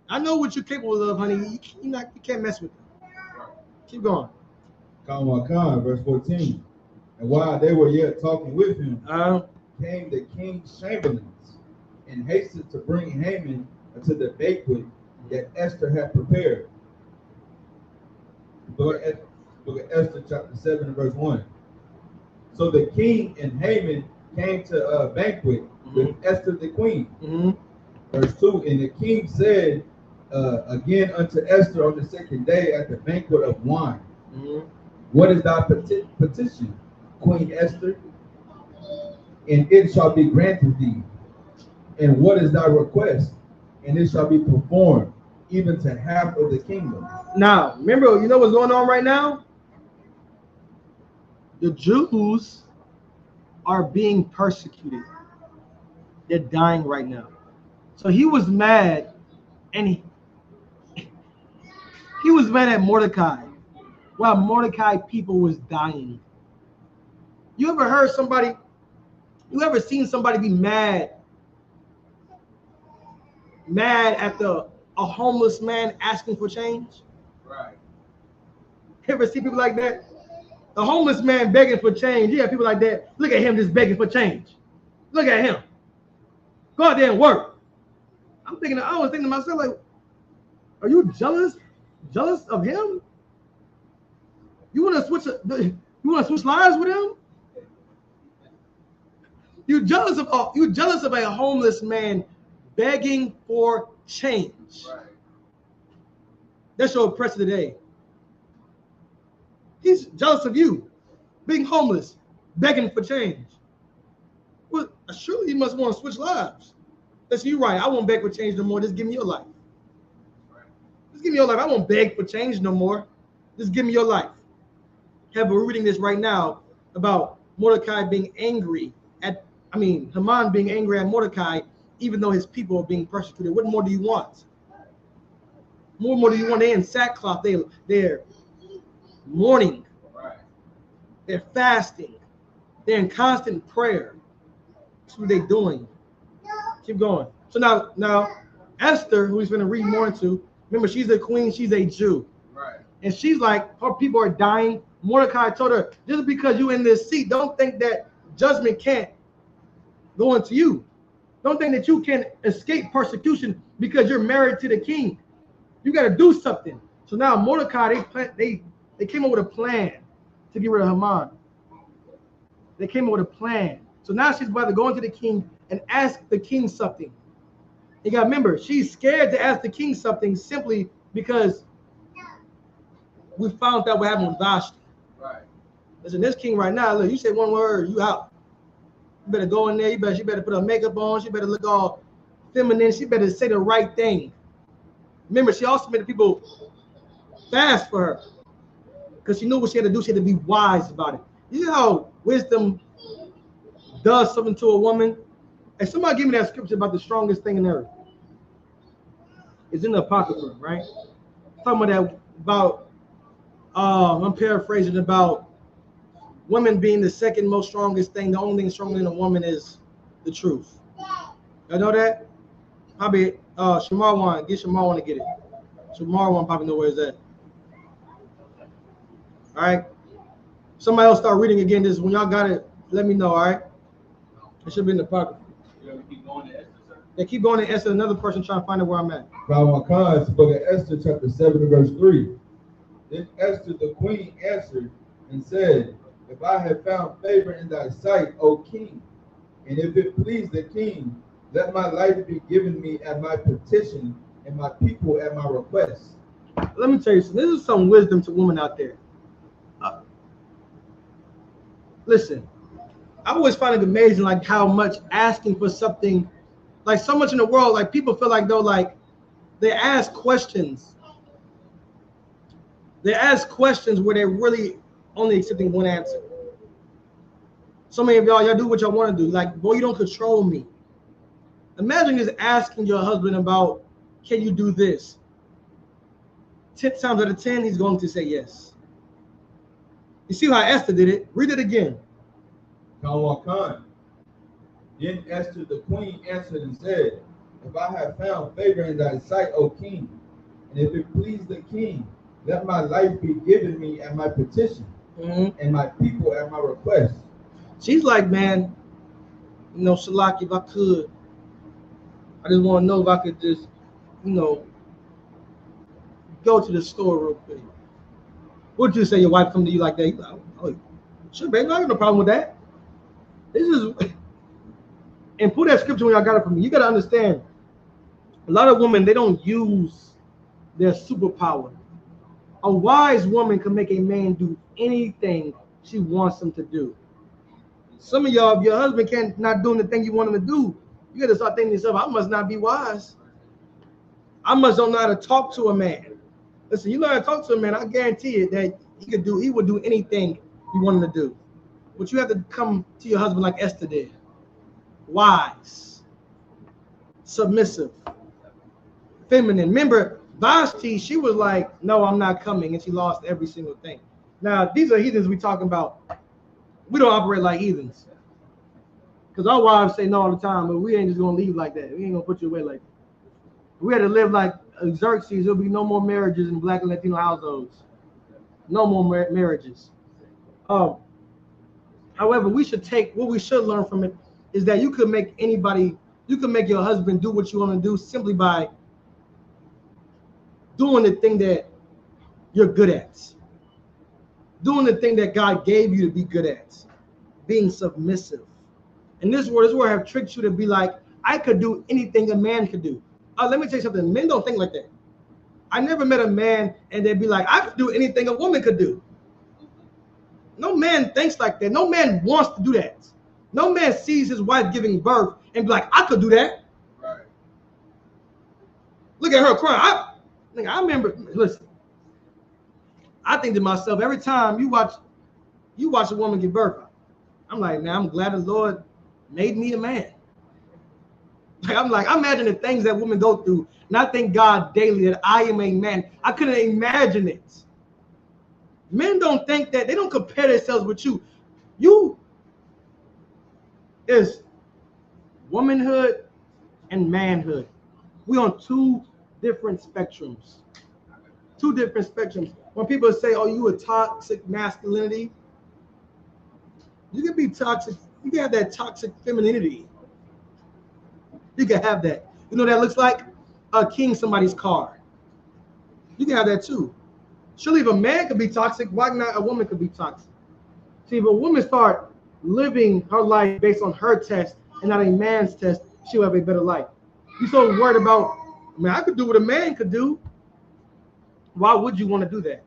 I know what you're capable of, honey. You can't mess with them. Keep going. Khan, verse 14. And while they were yet talking with him, came the king's chamberlains and hasted to bring Haman unto the banquet that Esther had prepared. Book of Esther, chapter 7, and verse 1. So the king and Haman came to a banquet with Esther the queen. Verse 2. And the king said again unto Esther on the second day at the banquet of wine, what is thy petition, Queen Esther? And it shall be granted thee. And what is thy request? And it shall be performed, even to half of the kingdom. Now, remember, you know what's going on right now? The Jews are being persecuted. They're dying right now. So he was mad, and he was mad at Mordecai while Mordecai people was dying. You ever seen somebody be mad at a homeless man asking for change? Right. You ever see people like that? The homeless man begging for change. Yeah, people like that. Look at him just begging for change. Look at him. Go out there and work. I was thinking to myself, like, are you jealous of him? You want to switch lives with him? You jealous of a homeless man begging for change. Right. That's your oppressor today. He's jealous of you, being homeless, begging for change. Well, surely you must want to switch lives. That's you, right? I won't beg for change no more. Just give me your life. Just give me your life. I won't beg for change no more. Just give me your life. We're reading this right now about Mordecai being angry Haman being angry at Mordecai, even though his people are being persecuted. What more do you want? More do you want? They're in sackcloth. They're mourning. Right. They're fasting. They're in constant prayer. That's what they're doing. Keep going. So now Esther, who he's going to read more into, remember, she's a queen. She's a Jew. Right. And she's like, her people are dying. Mordecai told her, just because you're in this seat, don't think that judgment can't go into you. Don't think that you can escape persecution because you're married to the king. You got to do something. So now Mordecai, they came up with a plan to get rid of Haman. They came up with a plan. So now she's about to go into the king and ask the king something. You got to remember, she's scared to ask the king something simply because we found out what happened with Vashti. Listen, this king right now, look, you say one word, you out. You better go in there, she better put her makeup on, she better look all feminine, she better say the right thing. Remember, she also made the people fast for her because she knew what she had to do. She had to be wise about it. You know how wisdom does something to a woman? And somebody give me that scripture about the strongest thing in earth. It's in the Apocrypha, right? Talking about I'm paraphrasing about women being the second most strongest thing. The only thing stronger than a woman is the truth. Y'all know that? Probably Shamarwan. Get Shamarwan to get it. Shamarwan probably know where it's at. All right. Somebody else start reading again. This when y'all got it, let me know. All right. It should be in the pocket. Keep going to Esther, sir. Yeah, keep going to Esther. Another person trying to find out where I'm at. It's the book of Esther, chapter 7, verse 3. Then Esther the queen answered and said, if I have found favor in thy sight, O king, and if it please the king, let my life be given me at my petition, and my people at my request. Let me tell you something. This is some wisdom to women out there. Listen, I always find it amazing, like how much asking for something, like so much in the world, like people feel like though, like they ask questions. They ask questions where they're really only accepting one answer. So many of y'all do what y'all want to do. Like, boy, you don't control me. Imagine just asking your husband about, can you do this? 10 times out of 10, he's going to say yes. You see how Esther did it? Read it again. Then Esther the queen answered and said, if I have found favor in thy sight, O king, and if it please the king, let my life be given me at my petition, and my people at my request. She's like, man, you know, Shalaki, if I could, I just want to know if I could just, you know, go to the store real quick. Would you say your wife come to you like that? Like, oh, sure, baby, I have no problem with that. This is, and put that scripture when y'all got it from me. You got to understand, a lot of women, they don't use their superpower. A wise woman can make a man do anything she wants him to do. Some of y'all, if your husband can't not doing the thing you want him to do, you got to start thinking to yourself, I must not be wise. I must don't know how to talk to a man. Listen, you know how to talk to a man, I guarantee you that he would do anything you want him to do. But you have to come to your husband like Esther did. Wise, submissive, feminine. Remember, Vashti, she was like, no, I'm not coming, and she lost every single thing. Now, these are heathens we talking about. We don't operate like heathens. Because our wives say no all the time, but we ain't just going to leave like that. We ain't going to put you away like that. If we had to live like Xerxes, there'll be no more marriages in Black and Latino households. No more marriages. However, we should take, what we should learn from it is that you could make your husband do what you want to do simply by doing the thing that you're good at. Doing the thing that God gave you to be good at. Being submissive. And this word have tricked you to be like, I could do anything a man could do. Let me tell you something. Men don't think like that. I never met a man and they'd be like, I could do anything a woman could do. No man thinks like that. No man wants to do that. No man sees his wife giving birth and be like, I could do that. Right. Look at her crying. I remember, listen, I think to myself, every time you watch a woman give birth, I'm like, man, I'm glad the Lord made me a man. I'm like, I imagine the things that women go through, and I thank God daily that I am a man. I couldn't imagine it. Men don't think that, they don't compare themselves with you. You is womanhood and manhood. We're on two different spectrums. Two different spectrums. When people say, oh, you a toxic masculinity, you can be toxic. You can have that toxic femininity. You can have that. You know what that looks like? A king somebody's car. You can have that too. Surely if a man could be toxic, why not a woman could be toxic? See, if a woman start living her life based on her test and not a man's test, she'll have a better life. You so worried about, man, I could do what a man could do. Why would you want to do that?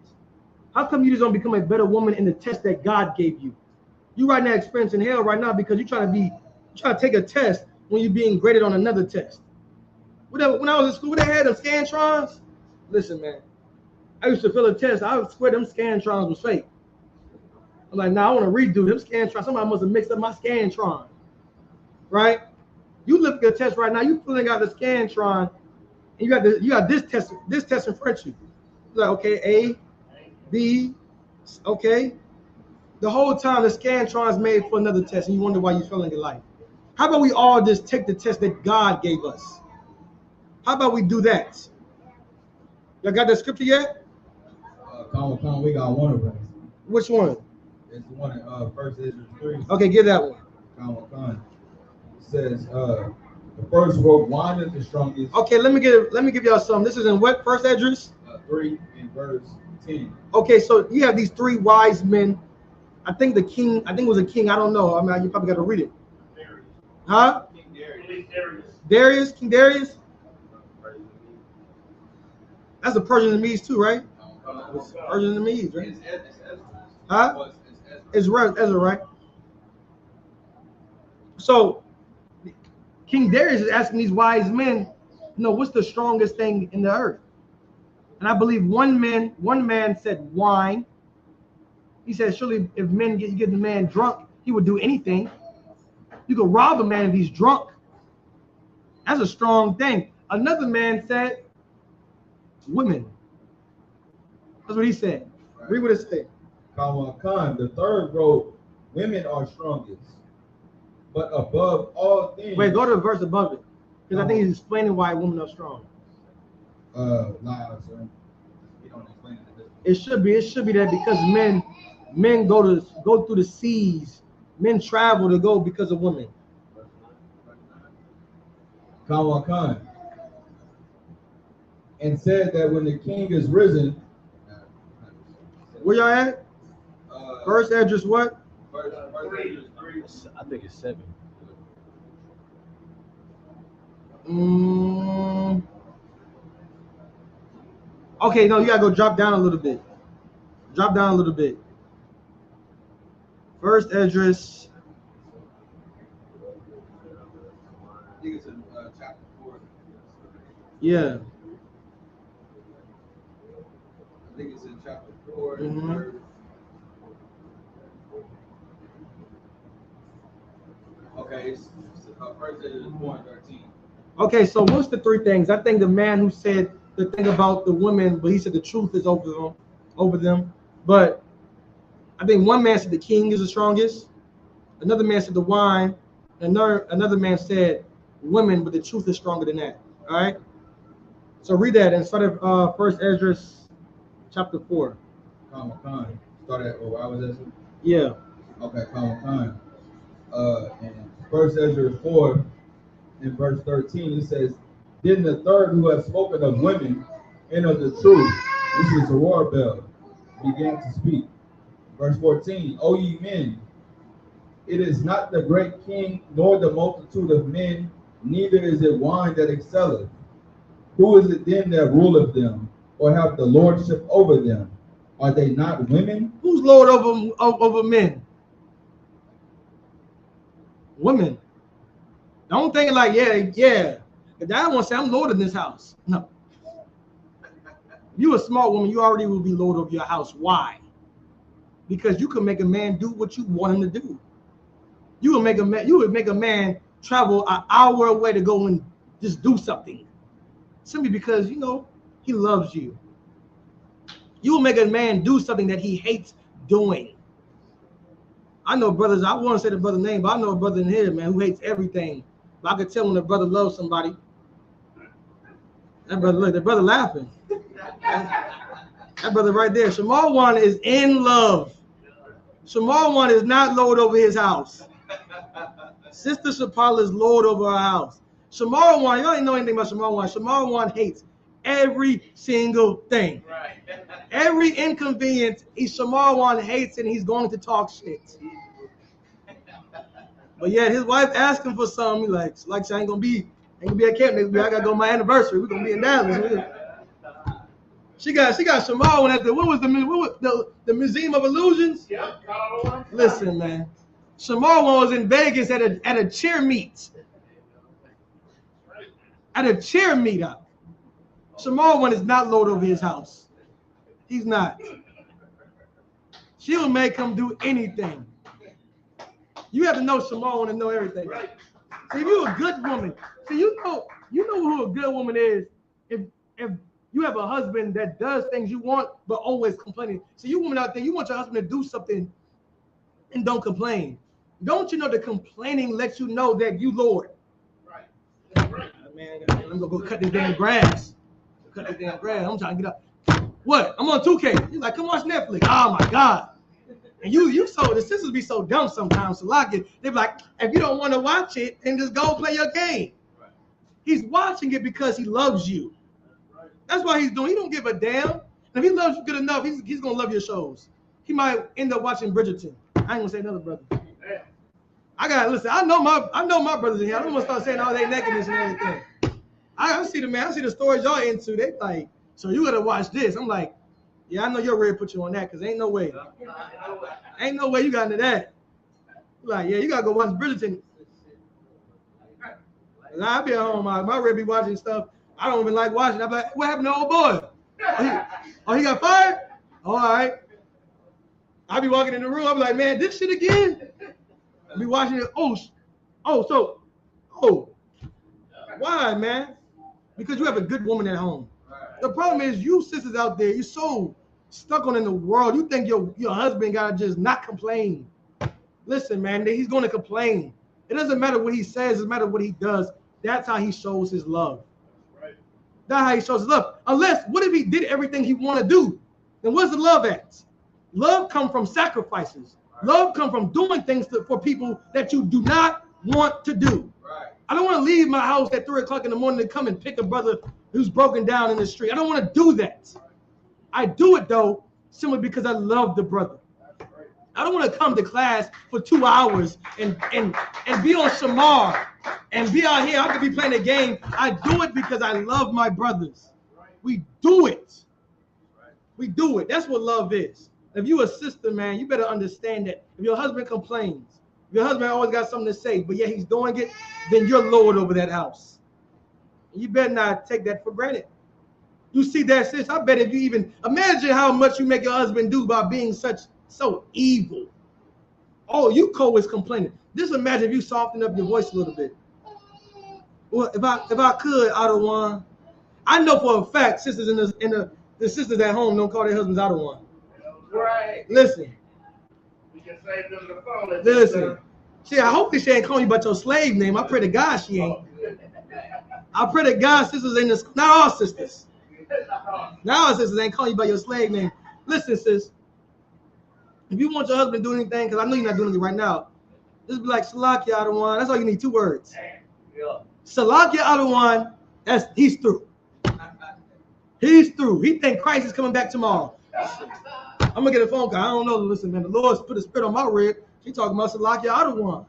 How come you just don't become a better woman in the test that God gave you? You right now experiencing hell right now because you're trying to take a test when you're being graded on another test. When I was in school, they had them Scantrons. Listen, man, I used to fill a test. I would swear them Scantrons was fake. I'm like, nah, I want to redo them Scantrons. Somebody must have mixed up my Scantron, right? You look at a test right now. You filling out the Scantron, and you got this test in front of you. You're like, okay, A, B, okay. The whole time the Scantron is made for another test, and you wonder why you're failing in life. How about we all just take the test that God gave us? How about we do that? Y'all got that scripture yet? We got one of them. Which one? It's the one in 1 Ezra 3. Okay, give that one. It says the first word, wine is the strongest. Okay, let me give y'all some. This is in what? 1 Ezra? 3 and verse 10. Okay, so you have these three wise men. I think it was a king. I don't know. I mean, you probably got to read it. Huh? King Darius. Darius? King Darius? That's the Persian and Medes too, right? Persian and Medes, right? Huh? It's Ezra, right? So King Darius is asking these wise men, what's the strongest thing in the earth? And I believe one man said wine. He said, surely if men get the man drunk, he would do anything. You could rob a man if he's drunk. That's a strong thing. Another man said women. That's what he said. Right. Read what it said. Khan, the third wrote, women are strongest, but above all things. Wait, go to the verse above it, because I think he's explaining why women are strong. Nah, sir. He don't explain it. It should be that because men go through the seas, men travel to go because of women. Khan. And said that when the king is risen. Where y'all at? First address what? First address 3. I think it's 7. Okay, no, you gotta go drop down a little bit. First address. I think it's in chapter 4. Yeah. I think it's in chapter 4. Okay, it's first is 4:13. Okay, so what's the three things? I think the man who said the thing about the women, but he said the truth is over them. But I think one man said the king is the strongest. Another man said the wine. Another man said women, but the truth is stronger than that. All right. So read that and start at First Ezra chapter 4. Khan. Start at where I was at. Yeah. Okay, Khan. In First Ezra 4, in verse 13, it says, then the third who has spoken of women and of the truth, this is Zerubbabel, began to speak. Verse 14, O ye men, it is not the great king, nor the multitude of men, neither is it wine that excelleth. Who is it then that ruleth them, or have the lordship over them? Are they not women? Who's lord over men? Women. Don't think like, yeah. The dad wants to say, I'm lord in this house. No. You a smart woman, you already will be lord of your house. Why? Because you can make a man do what you want him to do. You would make a man travel an hour away to go and just do something. Simply because, he loves you. You will make a man do something that he hates doing. I know brothers, I want to say the brother's name, but I know a brother in here, man, who hates everything. But I could tell when the brother loves somebody. That brother laughing. That brother right there. Shamar Wan is in love. Shamar Wan is not lord over his house. Sister Shapala is lord over her house. Shamar Wan, y'all ain't know anything about Shamar Wan. Shamar Wan hates every single thing. Right. Every inconvenience, Shamar Wan hates it, and he's going to talk shit. But yet his wife asked him for something. He like I ain't gonna be at camp next week. I gotta go to my anniversary. We're gonna be in Dallas. She got Shamar one at the what was the Museum of Illusions? Yep. Listen, man. Shamar one was in Vegas at a cheer meet. At a cheer meetup. Shamar one is not loaded over his house. He's not. She'll make him do anything. You have to know Shamar one to know everything. Right. See, if you're a good woman, see you know who a good woman is. If you have a husband that does things you want but always complaining. See, you women out there, you want your husband to do something and don't complain. Don't you know that complaining lets you know that you Lord? Right. Man, I'm gonna go cut this damn grass. Cut this damn grass. I'm trying to get up. What? I'm on 2K. He's like, come watch Netflix. Oh my God. And you so the sisters be so dumb sometimes. So like it, they be like, if you don't want to watch it, then just go play your game. Right. He's watching it because he loves you. Right. That's why he's doing. He don't give a damn. And if he loves you good enough, he's gonna love your shows. He might end up watching Bridgerton. I ain't gonna say another brother. Damn. I gotta listen. I know my brothers in here. I don't want to start saying all their nakedness and everything. I see the stories y'all into. They like, so you gotta watch this. I'm like, yeah, I know you're ready to put you on that because ain't no way. Ain't no way you got into that. Like, yeah, you gotta go watch Bridgerton. I be at home, my ready be watching stuff I don't even like watching. I'm like, what happened to old boy? Oh, he got fired? Oh, all right. I be walking in the room. I be like, man, this shit again? I be watching it. Why, man? Because you have a good woman at home. The problem is you sisters out there, you're so stuck on in the world. You think your husband gotta just not complain. Listen, man, he's gonna complain. It doesn't matter what he says, it doesn't matter what he does. That's how he shows his love. Right. That's how he shows his love. Unless, what if he did everything he want to do? Then where's the love at? Love comes from sacrifices. Right. Love comes from doing things for people that you do not want to do. Right. I don't want to leave my house at 3 o'clock in the morning to come and pick a brother who's broken down in the street. I don't want to do that. I do it, though, simply because I love the brother. I don't want to come to class for 2 hours and be on Shamar and be out here. I could be playing a game. I do it because I love my brothers. We do it. We do it. That's what love is. If you're a sister, man, you better understand that if your husband complains, if your husband always got something to say, but yet he's doing it, then you're Lord over that house. You better not take that for granted. You see that, sis? I bet if you even imagine how much you make your husband do by being so evil. Oh, you always complaining. Just imagine if you soften up your voice a little bit. Well, if I could, Adawan, I know for a fact sisters the sisters at home don't call their husbands Adawan. Right. Listen. We can save them the phone. Listen. See, I hope she ain't calling you about your slave name. I pray to God she ain't. I pray to God sisters ain't this. Not all sisters. Now our sisters ain't calling you by your slave name. Listen, sis. If you want your husband to do anything, because I know you're not doing it right now, just be like, Salakia Adawan. That's all you need, 2 words. Yeah. Salakia Adawan, he's through. He's through. He think Christ is coming back tomorrow. I'm going to get a phone call. I don't know. Listen, man, the Lord's put a spirit on my rib. She talking about Salakia Adawan.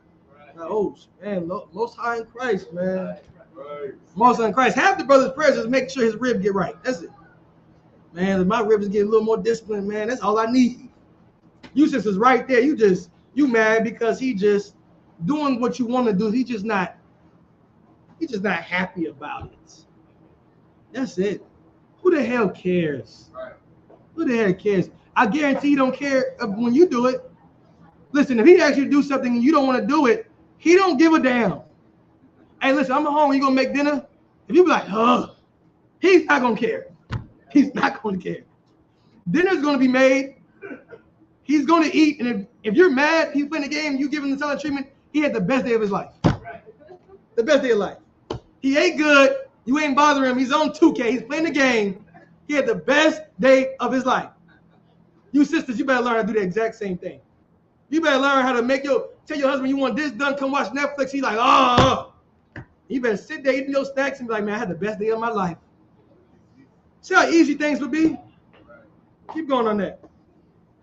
Like, oh, man, most high in Christ, man. Right. Most high in Christ. Half the brother's prayers is make sure his rib get right. That's it. Man, if my ribs get a little more disciplined, man, that's all I need. You sisters right there. You mad because he just doing what you want to do. He's just not happy about it. That's it. Who the hell cares? Right. Who the hell cares? I guarantee you don't care when you do it. Listen, if he asks you to do something and you don't want to do it, he don't give a damn. Hey, listen, I'm at home. You gonna make dinner? If you be like, he's not gonna care. He's not gonna care. Dinner's gonna be made. He's going to eat, and if you're mad, he's playing the game, you give him the silent treatment, he had the best day of his life. The best day of life. He ate good, you ain't bothering him, he's on 2K, he's playing the game, he had the best day of his life. You sisters, you better learn how to do the exact same thing. You better learn how to tell your husband you want this done, come watch Netflix, he's like, You better sit there eating your snacks and be like, man, I had the best day of my life. See how easy things would be? Keep going on that.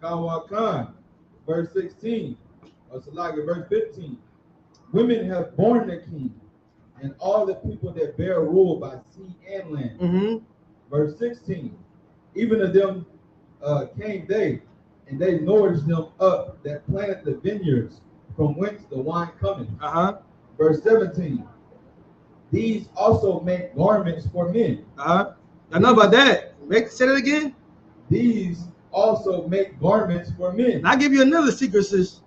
Khan, verse 16, or Salaga, verse 15. Women have borne their king, and all the people that bear rule by sea and land. Mm-hmm. Verse 16. even to them came they, and they nourished them up that planted the vineyards from whence the wine cometh. Verse 17. These also make garments for men. I know about that. Say that again. These also make garments for men. And I give you another secret, sis.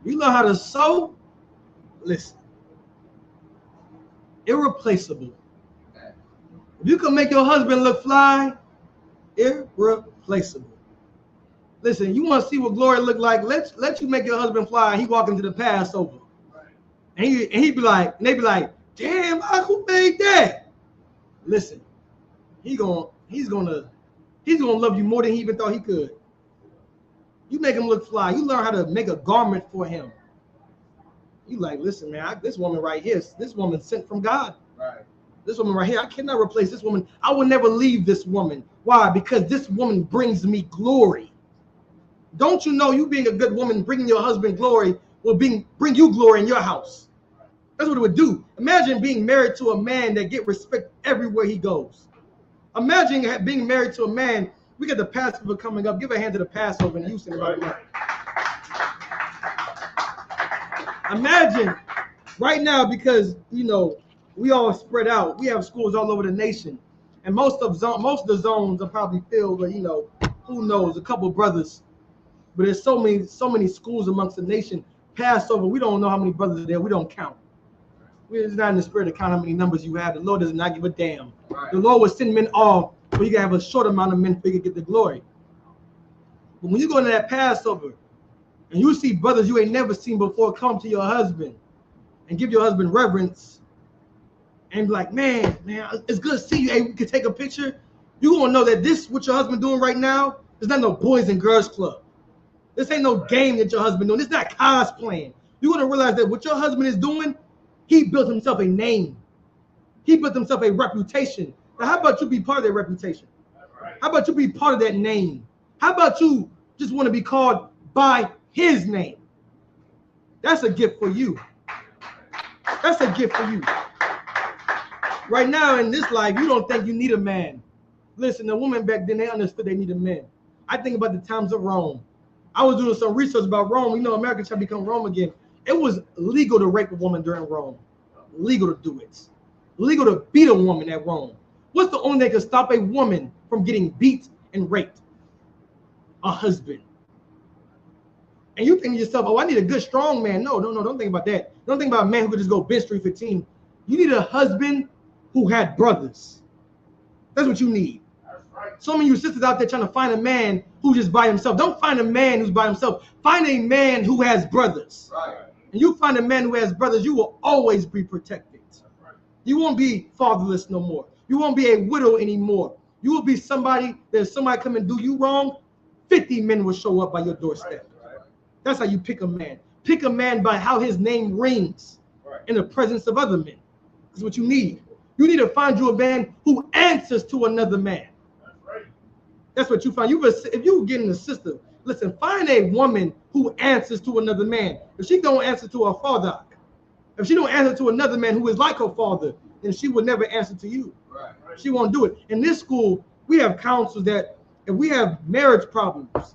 You know how to sew? Listen. Irreplaceable. If you can make your husband look fly, irreplaceable. Listen, you want to see what glory look like? Let you make your husband fly. And he walk into the Passover, and he'd be like, and they be like, "Damn, who made that?" Listen, he's gonna love you more than he even thought he could. You make him look fly. You learn how to make a garment for him. You like, listen, man, this woman right here, this woman sent from God. Right. This woman right here, I cannot replace this woman. I will never leave this woman. Why? Because this woman brings me glory. Don't you know you being a good woman, bringing your husband glory will bring you glory in your house. That's what it would do. Imagine being married to a man that get respect everywhere he goes. Imagine being married to a man. We got the Passover coming up. Give a hand to the Passover in Houston. Right now. Imagine right now, because we all spread out. We have schools all over the nation, and most of the zones are probably filled with who knows, a couple brothers. But there's so many schools amongst the nation. Passover, we don't know how many brothers are there. We don't count. We're not in the spirit to count how many numbers you have. The Lord does not give a damn. Right. The Lord will send men off, but you can have a short amount of men for you to get the glory. But when you go into that Passover and you see brothers you ain't never seen before come to your husband and give your husband reverence and be like, man, it's good to see you. Hey, we can take a picture. You're going to know that this, what your husband doing right now, is not no Boys and Girls Club. This ain't no game that your husband doing. This is not cosplaying. You're going to realize that what your husband is doing, he built himself a name. He built himself a reputation. Now, how about you be part of that reputation? How about you be part of that name? How about you just want to be called by his name? That's a gift for you. That's a gift for you. Right now in this life, you don't think you need a man. Listen, the women back then, they understood they needed men. I think about the times of Rome. I was doing some research about Rome. America trying to become Rome again. It was legal to rape a woman during Rome. Legal to do it. Legal to beat a woman at Rome. What's the only thing that can stop a woman from getting beat and raped? A husband. And you think to yourself, oh, I need a good, strong man. No, don't think about that. Don't think about a man who could just go bench 315. You need a husband who had brothers. That's what you need. Some of you sisters out there trying to find a man who's just by himself. Don't find a man who's by himself. Find a man who has brothers. Right. And you find a man who has brothers, you will always be protected. You won't be fatherless no more. You won't be a widow anymore. You will be somebody that if somebody come and do you wrong, 50 men will show up by your doorstep. Right. That's how you pick a man. Pick a man by how his name rings in the presence of other men. That's what you need. You need to find you a man who answers to another man. That's what you find. If you get in a sister, listen, find a woman who answers to another man. If she don't answer to her father, if she don't answer to another man who is like her father, then she will never answer to you. Right. She won't do it. In this school, we have counsels that if we have marriage problems,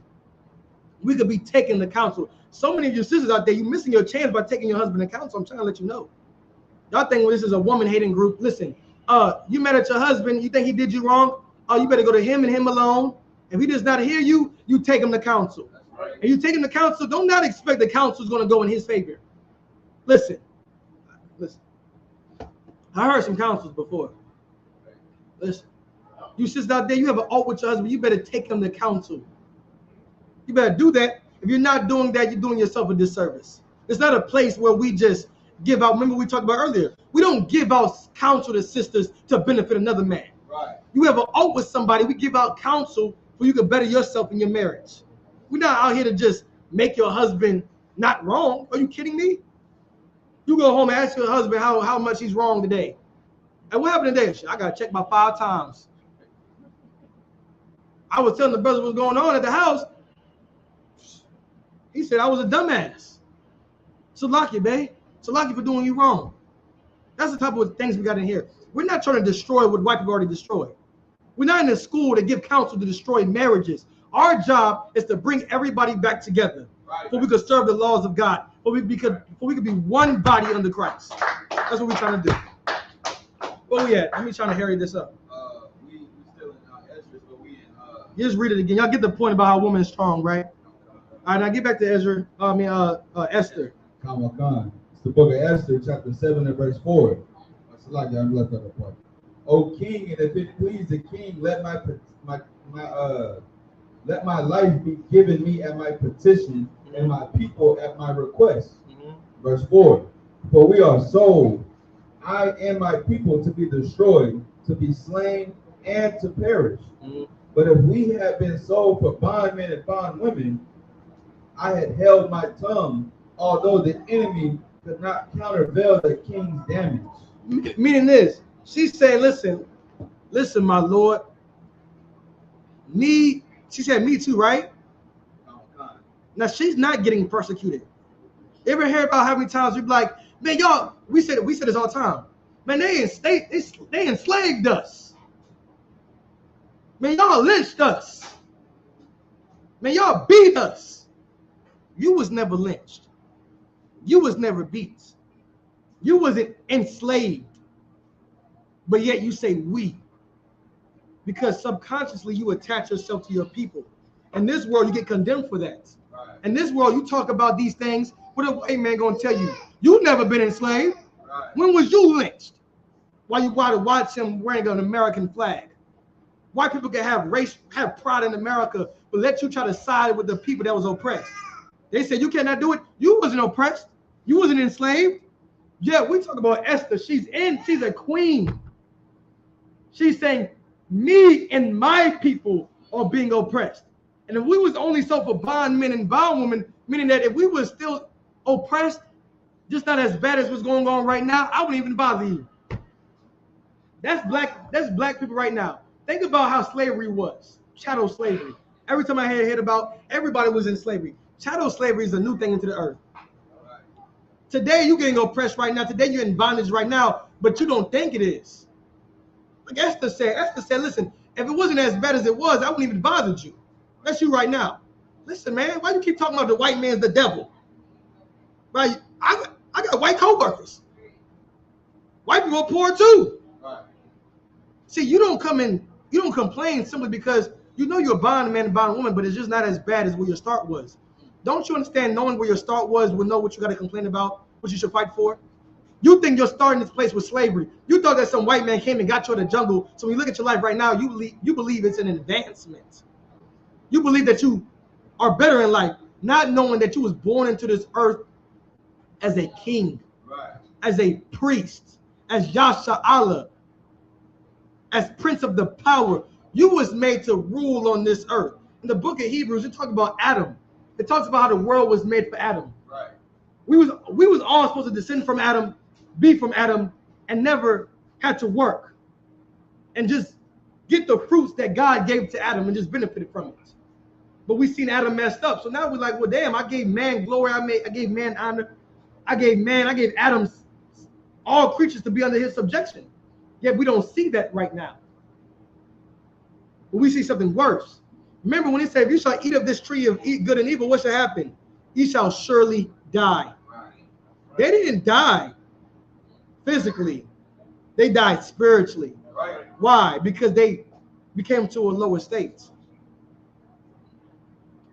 we could be taking the counsel. So many of your sisters out there, you're missing your chance by taking your husband to counsel. I'm trying to let you know. Y'all think this is a woman-hating group. Listen, you mad at your husband, you think he did you wrong? You better go to him and him alone. If he does not hear you, you take him to counsel. Right. And you take him to counsel, don't not expect the counsel is going to go in his favor. Listen. I heard some counsels before. Listen. You sisters out there, you have an alt with your husband, you better take him to counsel. You better do that. If you're not doing that, you're doing yourself a disservice. It's not a place where we just give out. Remember we talked about earlier. We don't give out counsel to sisters to benefit another man. Right. You have an alt with somebody, we give out counsel so you can better yourself in your marriage. We're not out here to just make your husband not wrong. Are you kidding me? You go home and ask your husband how much he's wrong today. And what happened today? I got to check about 5 times. I was telling the brother what's going on at the house. He said I was a dumbass. So lucky, babe. So lucky for doing you wrong. That's the type of things we got in here. We're not trying to destroy what white people already destroyed. We're not in a school to give counsel to destroy marriages. Our job is to bring everybody back together, so we could serve the laws of God, so we could be one body under Christ. That's what we're trying to do. Where we at? Let me try to hurry this up. We still in Ezra, but we in Just read it again. Y'all get the point about how a woman is strong, right? All right, now get back to Ezra. Esther. Khan. It's the book of Esther, chapter 7 and verse 4. It's like y'all left out the point. O king, and if it please the king, let my life be given me at my petition, and my people at my request. Verse 4. For we are sold, I and my people, to be destroyed, to be slain, and to perish. But if we had been sold for bondmen and bondwomen, I had held my tongue, although the enemy could not countervail the king's damage. Meaning this, she's saying, listen, my Lord. She said, me too, right? Now she's not getting persecuted. You ever hear about how many times we be like, man, y'all, we said this all the time. Man, they enslaved us. Man, y'all lynched us. Man, y'all beat us. You was never lynched. You was never beat. You wasn't enslaved. But yet you say we. Because subconsciously you attach yourself to your people. In this world, you get condemned for that. Right. In this world, you talk about these things. What a white man gonna tell you? You never been enslaved. Right. When was you lynched? Why you gotta watch him wearing an American flag? White people can have pride in America, but let you try to side with the people that was oppressed. They said you cannot do it. You wasn't oppressed. You wasn't enslaved. Yeah, we talk about Esther. She's a queen. She's saying, me and my people are being oppressed. And if we was only sold for bondmen and bondwomen, meaning that if we were still oppressed, just not as bad as what's going on right now, I wouldn't even bother you. That's black people right now. Think about how slavery was, chattel slavery. Every time I heard about, everybody was in slavery. Chattel slavery is a new thing into the earth. Today you're getting oppressed right now. Today you're in bondage right now, but you don't think it is. Like Esther said, listen, if it wasn't as bad as it was, I wouldn't even bother you. That's you right now. Listen, man, why you keep talking about the white man's the devil? Right? I got white co-workers. White people are poor too. Right. See, you don't complain simply because you know you're a bondman and bondwoman, but it's just not as bad as where your start was. Don't you understand, knowing where your start was will know what you got to complain about, what you should fight for? You think you're starting this place with slavery. You thought that some white man came and got you in the jungle. So when you look at your life right now, you believe it's an advancement. You believe that you are better in life, not knowing that you was born into this earth as a king, right, as a priest, as Yasha Allah, as prince of the power. You was made to rule on this earth. In the book of Hebrews, it talks about Adam. It talks about how the world was made for Adam. Right. We was all supposed to descend from Adam, be from Adam, and never had to work and just get the fruits that God gave to Adam and just benefited from it. But we seen Adam messed up. So now we're like, well, damn, I gave man glory. I gave man honor. I gave Adam all creatures to be under his subjection. Yet we don't see that right now. But we see something worse. Remember when he said, if you shall eat of this tree of eat good and evil, what shall happen? You shall surely die. Right. They didn't die physically. They died spiritually. Right. Why? Because they became to a lower state.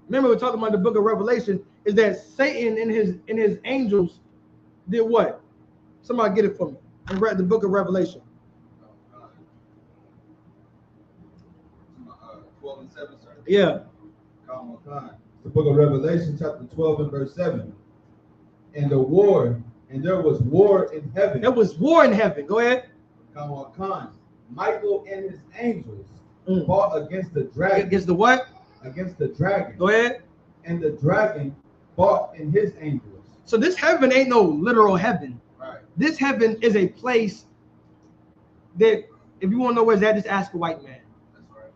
Remember, we're talking about the book of Revelation, is that Satan and his angels did what? Somebody get it for me. And read the book of Revelation. 12 and 7, sir. Yeah. The book of Revelation, chapter 12 and verse 7. And there was war in heaven. There was war in heaven. Go ahead. Michael and his angels fought against the dragon. Against the what? Against the dragon. Go ahead. And the dragon fought in his angels. So this heaven ain't no literal heaven. Right. This heaven is a place that, if you want to know where it's at, just ask a white man. That's right.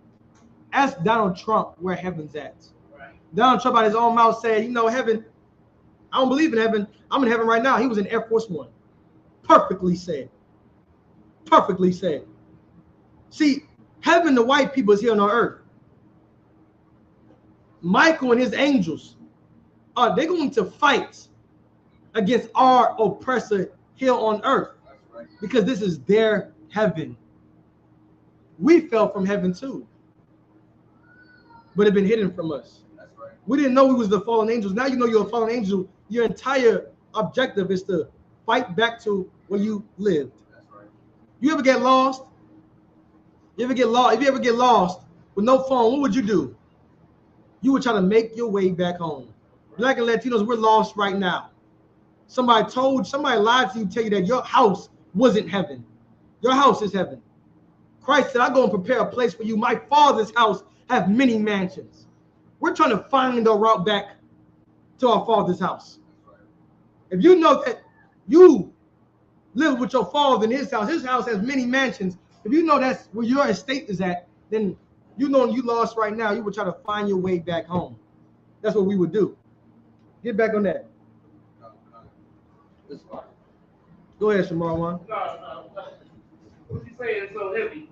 Ask Donald Trump where heaven's at. Right. Donald Trump out his own mouth said, heaven, I don't believe in heaven. I'm in heaven right now. He was in Air Force One. Perfectly said. Perfectly said. See, Heaven, the white people, is here on our earth. Michael and his angels, they're going to fight against our oppressor here on earth because this is their heaven. We fell from heaven too, but it's been hidden from us. We didn't know we was the fallen angels. Now you know you're a fallen angel. Your entire objective is to fight back to where you lived. You ever get lost? You ever get lost? If you ever get lost with no phone, what would you do? You would try to make your way back home. Black and Latinos, we're lost right now. Somebody lied to you, tell you that your house wasn't heaven. Your house is heaven. Christ said, I go and prepare a place for you. My Father's house has many mansions. We're trying to find the route back to our Father's house. If you know that you live with your father in his house has many mansions. If you know that's where your estate is at, then you know you lost right now. You would try to find your way back home. That's what we would do. Get back on that. Go ahead, Shamar. What you saying is so heavy.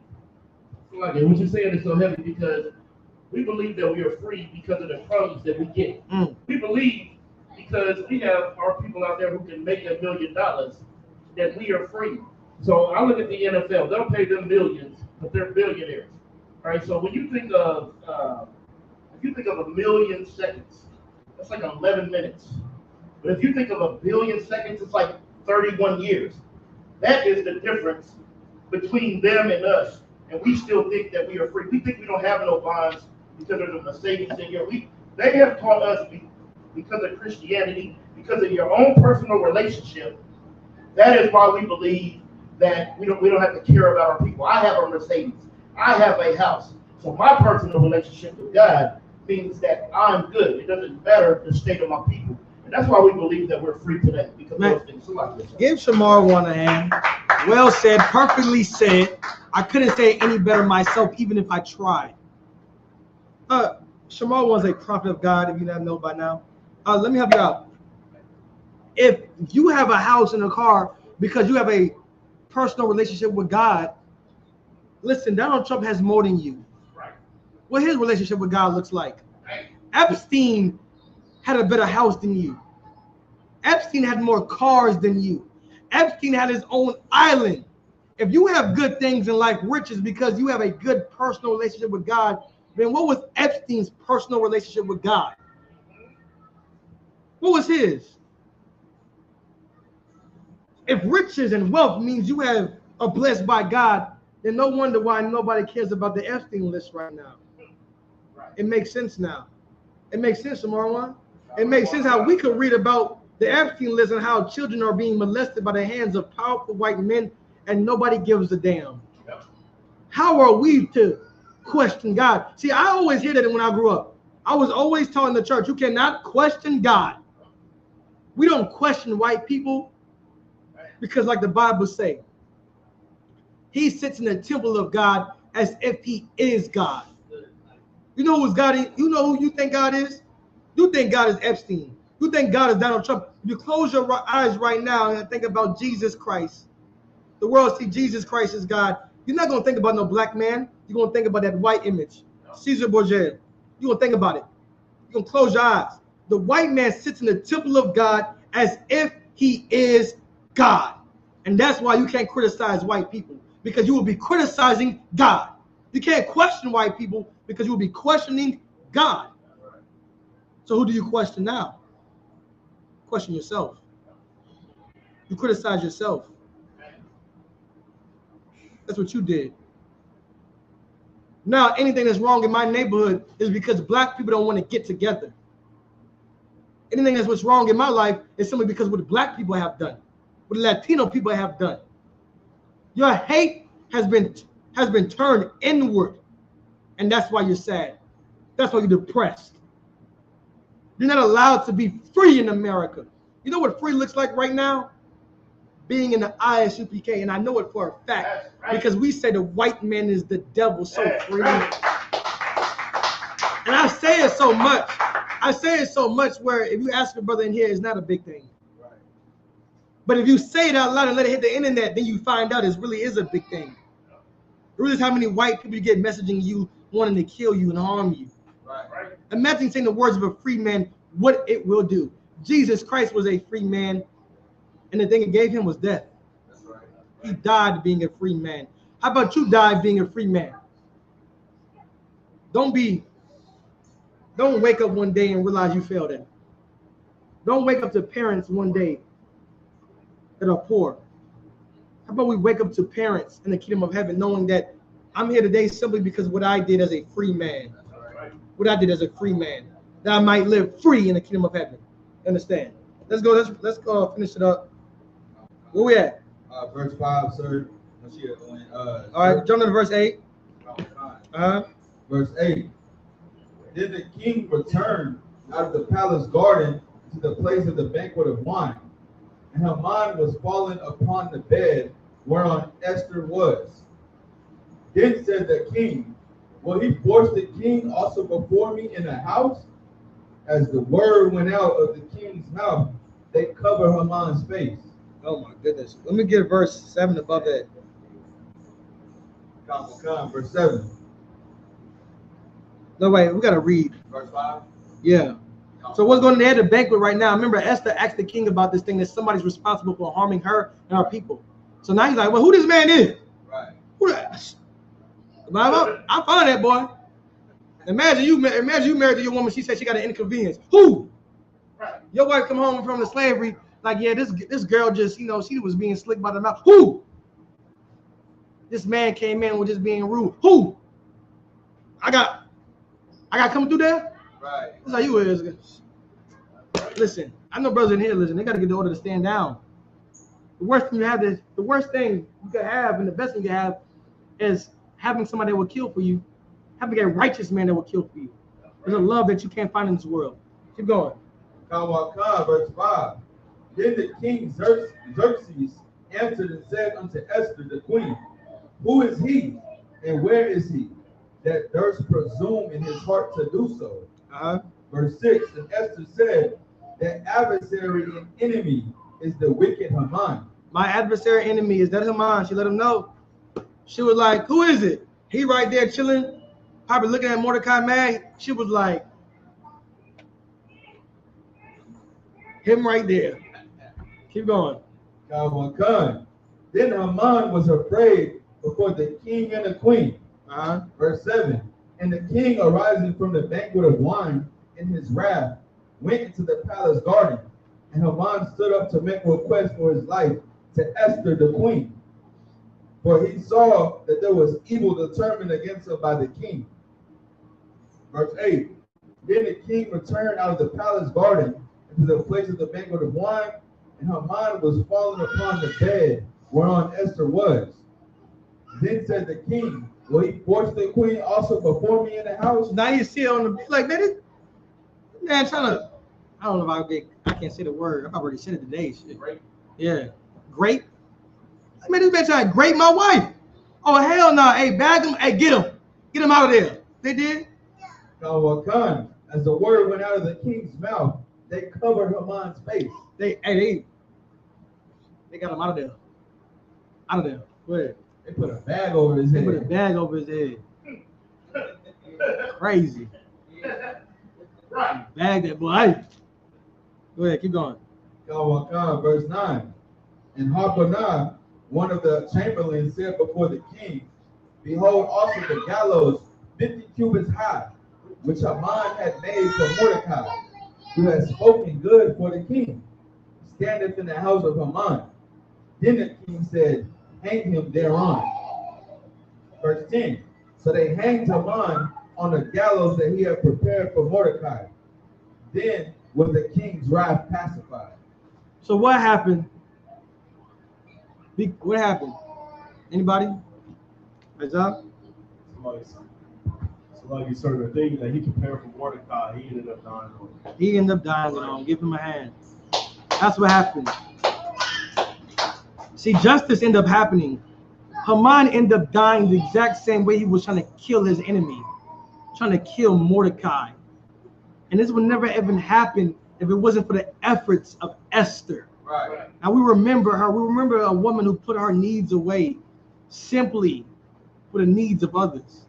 What you saying is so heavy because we believe that we are free because of the crumbs that we get. We believe because we have our people out there who can make $1 million that we are free. So I look at the NFL; they'll pay them millions, but they're billionaires. All right. So when you think of a million seconds, that's like 11 minutes. But if you think of 1 billion seconds, it's like 31 years. That is the difference between them and us. And we still think that we are free. We think we don't have no bonds because there's a Mercedes in here. They have taught us because of Christianity, because of your own personal relationship. That is why we believe that we don't have to care about our people. I have a Mercedes. I have a house. So my personal relationship with God means that I'm good. It doesn't matter the state of my people. And that's why we believe that we're free today. Because those things like this. Give Shamar one a hand. Well said, perfectly said. I couldn't say it any better myself, even if I tried. Shamar was a prophet of God, if you don't know by now. Let me help you out. If you have a house and a car because you have a personal relationship with God, listen, Donald Trump has more than you. Right. What his relationship with God looks like. Right. Epstein had a better house than you. Epstein had more cars than you. Epstein had his own island. If you have good things in life, riches, because you have a good personal relationship with God, then what was Epstein's personal relationship with God? What was his? If riches and wealth means you are blessed by God, then no wonder why nobody cares about the Epstein list right now. It makes sense now. It makes sense, Marwan. It makes sense how we could read about the Epstein list and how children are being molested by the hands of powerful white men and nobody gives a damn. How are we to question God? See, I always hear that when I grew up. I was always taught in the church, you cannot question God. We don't question white people because like the Bible say, he sits in the temple of God as if he is God. You know who's God is? You know who you think God is? You think God is Epstein. You think God is Donald Trump. If you close your eyes right now and think about Jesus Christ, the world see Jesus Christ as God. You're not going to think about no black man. You're going to think about that white image. Caesar Borgia. You're going to think about it. You're going to close your eyes. The white man sits in the temple of God as if he is God. And that's why you can't criticize white people, because you will be criticizing God. You can't question white people because you will be questioning God. So who do you question now? Question yourself. You criticize yourself. That's what you did. Now, anything that's wrong in my neighborhood is because black people don't want to get together. Anything that's what's wrong in my life is simply because of what black people have done, what Latino people have done. Your hate has been turned inward, and that's why you're sad. That's why you're depressed. You're not allowed to be free in America. You know what free looks like right now? Being in the ISUPK, and I know it for a fact because we say the white man is the devil so free. And I say it so much. I say it so much where if you ask a brother in here, it's not a big thing. Right. But if you say it out loud and let it hit the internet, then you find out it really is a big thing. Realize how many white people you get messaging you wanting to kill you and harm you. Right. Imagine saying the words of a free man, what it will do. Jesus Christ was a free man, and the thing it gave him was death. That's right. He died being a free man. How about you die being a free man? Don't wake up one day and realize you failed at it. Don't wake up to parents one day that are poor. How about we wake up to parents in the kingdom of heaven knowing that I'm here today simply because of what I did as a free man. What I did as a free man. That I might live free in the kingdom of heaven. Understand? Let's go finish it up. Where we at? Verse 5, sir. All right, jump to verse 8. Verse 8. Then the king returned out of the palace garden to the place of the banquet of wine, and Haman was fallen upon the bed whereon Esther was. Then said the king, will he force the king also before me in the house? As the word went out of the king's mouth, they covered Haman's face. Oh my goodness. Let me get verse 7 above that. Verse 7. No, wait, we got to read. Verse 5? Yeah. So what's going on there at the banquet right now? Remember, Esther asked the king about this thing that somebody's responsible for harming her and our people. So now he's like, well, who this man is? Right. Who that? I found that boy. Imagine you married to your woman. She said she got an inconvenience. Who? Right. Your wife come home from the slavery. Like, yeah, this girl just, she was being slick by the mouth. Who? This man came in with just being rude. Who? I got coming through there? Right. That's how you is. Listen, I know brothers in here, listen, they got to get the order to stand down. The worst thing you can have and the best thing you have is having somebody that will kill for you, having a righteous man that will kill for you. There's a love that you can't find in this world. Keep going. Verse 5. Then the king Xerxes answered and said unto Esther the queen, who is he and where is he that durst presume in his heart to do so? Verse 6. And Esther said, that adversary and enemy is the wicked Haman. My adversary enemy is that Haman. She let him know. She was like, who is it? He right there chilling, probably looking at Mordecai mad. She was like, him right there. Keep going. Then Haman was afraid before the king and the queen. Verse 7. And the king, arising from the banquet of wine in his wrath, went into the palace garden. And Haman stood up to make request for his life to Esther the queen. For he saw that there was evil determined against him by the king. Verse 8. Then the king returned out of the palace garden into the place of the banquet of wine, and Haman was fallen upon the bed whereon Esther was. Then said the king, will he force the queen also before me in the house? Now you see on the like man trying to, I don't know if I can't say the word. I've already said it today. Shit. Great. Yeah. Great. Man, this man trying to grape my wife. Oh hell no. Hey, bag him. Hey, get him. Get him out of there. They did. As the word went out of the king's mouth, they covered Haman's face. They got him out of there. Out of there. Go ahead. They put a bag over his head. They put a bag over his head. Crazy. Right. Bag that boy. Go ahead, keep going. Verse 9. And Harpanah, one of the chamberlains, said before the king, behold also the gallows 50 cubits high, which Haman had made for Mordecai, who had spoken good for the king, standeth in the house of Haman. Then the king said, hang him thereon. Verse 10. So they hanged Haman on the gallows that he had prepared for Mordecai. Then was the king's wrath pacified. So what happened? What happened? Anybody? Isaiah? Somebody certain thing that he prepared for Mordecai, he ended up dying on. He ended up dying on. Give him a hand. That's what happened. See, justice ended up happening. Haman ended up dying the exact same way he was trying to kill his enemy, trying to kill Mordecai. And this would never even happen if it wasn't for the efforts of Esther. Right. Now we remember her. We remember a woman who put her needs away simply for the needs of others.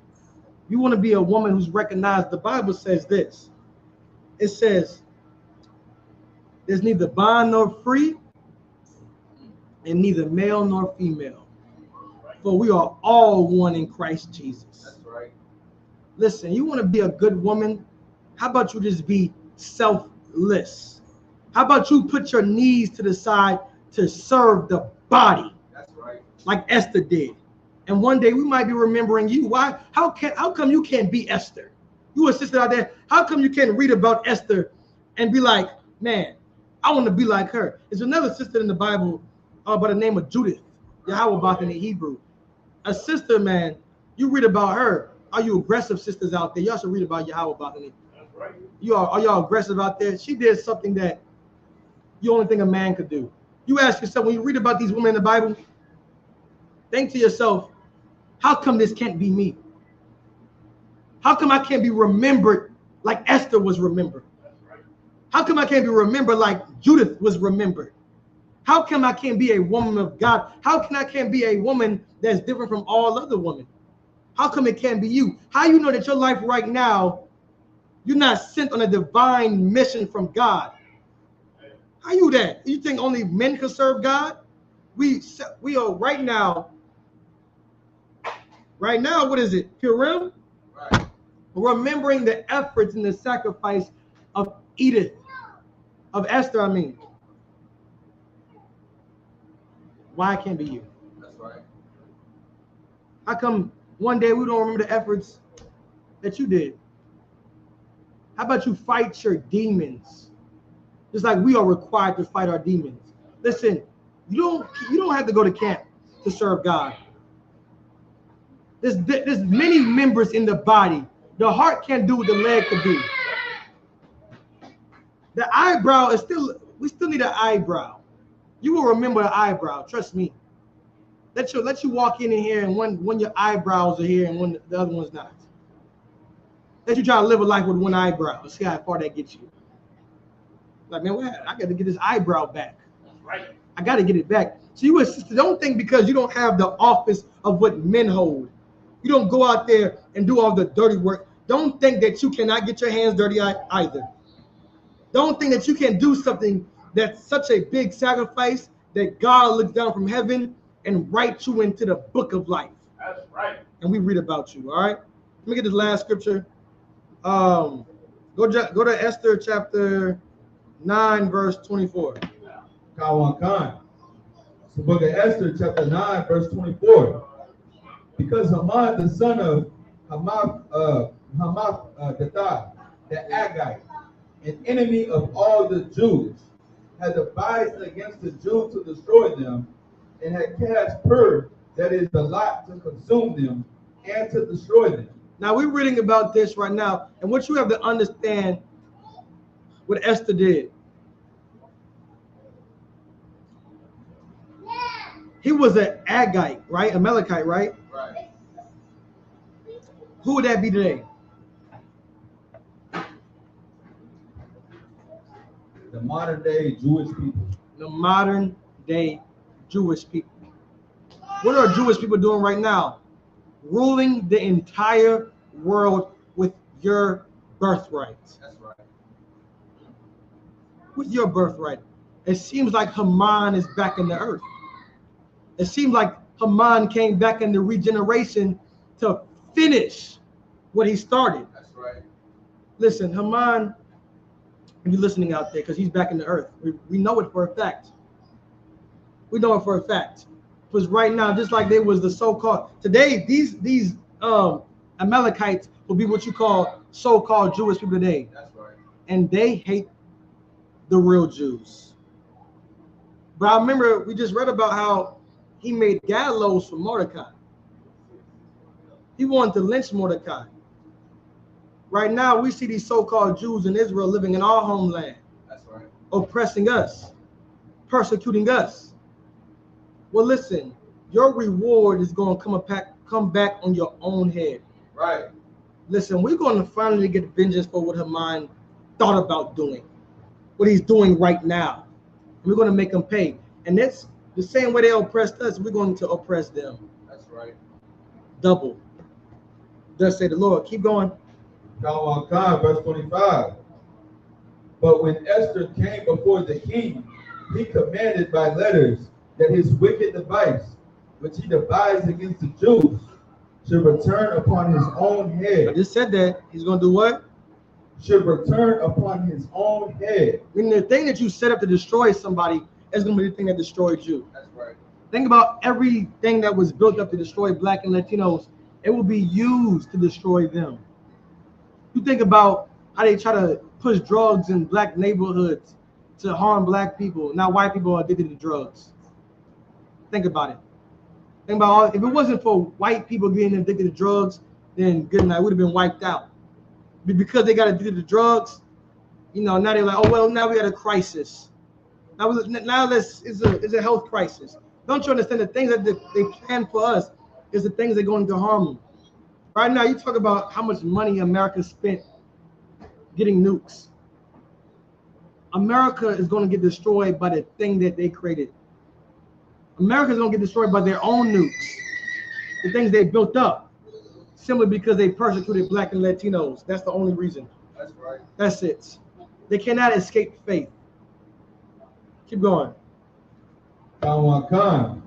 You want to be a woman who's recognized. The Bible says this. It says, there's neither bond nor free, and neither male nor female. For we are all one in Christ Jesus. That's right. Listen, you want to be a good woman? How about you just be selfless? How about you put your knees to the side to serve the body? That's right. Like Esther did. And one day we might be remembering you. Why? How come you can't be Esther? You a sister out there. How come you can't read about Esther and be like, man, I want to be like her? There's another sister in the Bible by the name of Judith, Yahweh in the Hebrew. A sister, man, you read about her. Are you aggressive sisters out there? Y'all should read about Yahweh in That's right. Are y'all aggressive out there? She did something that you only think a man could do. You ask yourself, when you read about these women in the Bible, think to yourself, how come this can't be me? How come I can't be remembered like Esther was remembered? How come I can't be remembered like Judith was remembered? How come I can't be a woman of God? How come I can't be a woman that's different from all other women? How come it can't be you? How you know that your life right now, you're not sent on a divine mission from God? How you that? You think only men can serve God? We are right now, what is it? Purim? Right. Remembering the efforts and the sacrifice of Esther, I mean. Why can't be you? That's right. How come one day we don't remember the efforts that you did? How about you fight your demons? Just like we are required to fight our demons. Listen, you don't have to go to camp to serve God. There's many members in the body. The heart can't do what the leg can do. The eyebrow is we still need an eyebrow. You will remember the eyebrow, trust me. Let you walk in here and one your eyebrows are here and one the other one's not. Let you try to live a life with one eyebrow. See how far that gets you. Like, man, I got to get this eyebrow back. That's right. I got to get it back. So you sister, don't think because you don't have the office of what men hold. You don't go out there and do all the dirty work. Don't think that you cannot get your hands dirty either. Don't think that you can do something that's such a big sacrifice that God looks down from heaven and writes you into the book of life. That's right. And we read about you, all right? Let me get this last scripture. Go to Esther chapter 9, verse 24. Kawan. It's the book of Esther, chapter 9, verse 24. Because Haman, the son of Hamadatha, the Agagite, an enemy of all the Jews, had advised against the Jews to destroy them, and had cast Purim, that is the lot, to consume them and to destroy them. Now we're reading about this right now, and what you have to understand what Esther did. He was an Agagite, right? Amalekite, right? Right. Who would that be today? The modern day Jewish people. The modern day Jewish people. What are Jewish people doing right now? Ruling the entire world with your birthright. That's right. With your birthright. It seems like Haman is back in the earth. It seems like Haman came back in the regeneration to finish what he started. That's right. Listen, Haman, if you're listening out there, because he's back in the earth, we know it for a fact. We know it for a fact. Because right now, just like there was the so-called, today, these Amalekites will be what you call so-called Jewish people today. That's right. And they hate the real Jews. But I remember we just read about how he made gallows for Mordecai. He wanted to lynch Mordecai. Right now, we see these so-called Jews in Israel living in our homeland. That's right. Oppressing us, persecuting us. Well, listen, your reward is going to come back on your own head. Right. Listen, we're going to finally get vengeance for what Haman thought about doing, what he's doing right now. We're going to make him pay. And that's the same way they oppressed us, we're going to oppress them. That's right. double. Thus say the Lord. Keep going. Psalm 1, verse 25. But when Esther came before the king, he commanded by letters that his wicked device, which he devised against the Jews, should return upon his own head. I just said that. He's going to do what? Should return upon his own head. I mean, the thing that you set up to destroy somebody is going to be the thing that destroyed you. That's right. Think about everything that was built up to destroy Black and Latinos. It will be used to destroy them. You think about how they try to push drugs in Black neighborhoods to harm Black people. Now white people are addicted to drugs. Think about it. Think about all, if it wasn't for white people getting addicted to drugs, then good night, would have been wiped out. But because they got addicted to drugs, you know, now they're like, oh well, now we got a crisis. Now it's a health crisis. Don't you understand the things that they plan for us is the things that are going to harm them. Right now, you talk about how much money America spent getting nukes. America is going to get destroyed by the thing that they created. America is going to get destroyed by their own nukes, the things they built up, simply because they persecuted Black and Latinos. That's the only reason. That's right. That's it. They cannot escape fate. Keep going. Psalm 1,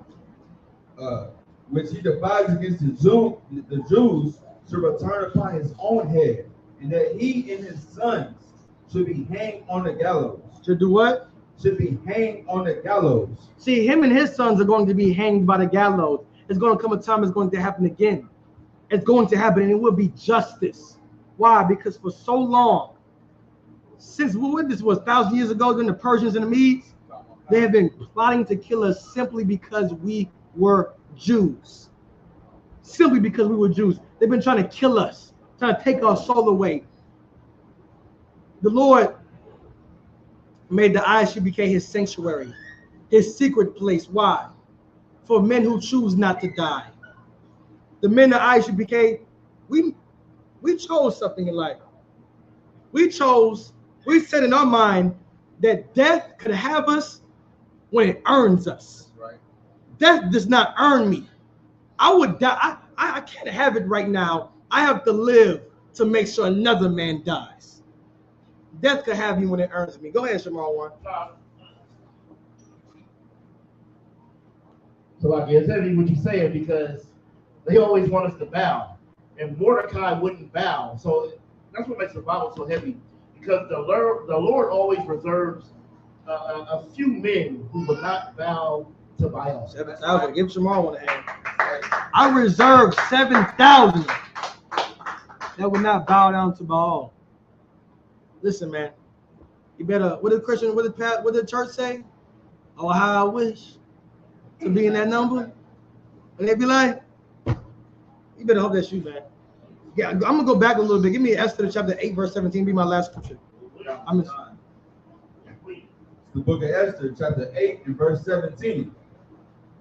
which he devised against the Jews should return upon his own head, and that he and his sons should be hanged on the gallows. Should do what? Should be hanged on the gallows. See, him and his sons are going to be hanged by the gallows. It's going to come a time it's going to happen again. It's going to happen, and it will be justice. Why? Because for so long, since what this was 1,000 years ago, during the Persians and the Medes, they have been plotting to kill us simply because we were Jews. Simply because we were Jews. They've been trying to kill us, trying to take our soul away. The Lord made the ISUPK his sanctuary, his secret place. Why? For men who choose not to die. The men of ISUPK, we chose something in life. We said in our mind that death could have us when it earns us. Right. Death does not earn me. I would die. I can't have it right now. I have to live to make sure another man dies. Death could have me when it earns me. Go ahead, Shamar One. So like it's heavy what you're saying, because they always want us to bow, and Mordecai wouldn't bow. So that's what makes the Bible so heavy, because the Lord always reserves a few men who would not bow to Baal. 7,000. Give Shamar one a hand. I reserved 7,000 that would not bow down to Baal. Listen, man. You better. What did the church say? Oh, how I wish to be in that number. And they be like, you better hope that's you, man. Yeah, I'm gonna go back a little bit. Give me Esther chapter 8, verse 17. Be my last scripture. The book of Esther, chapter 8 and verse 17.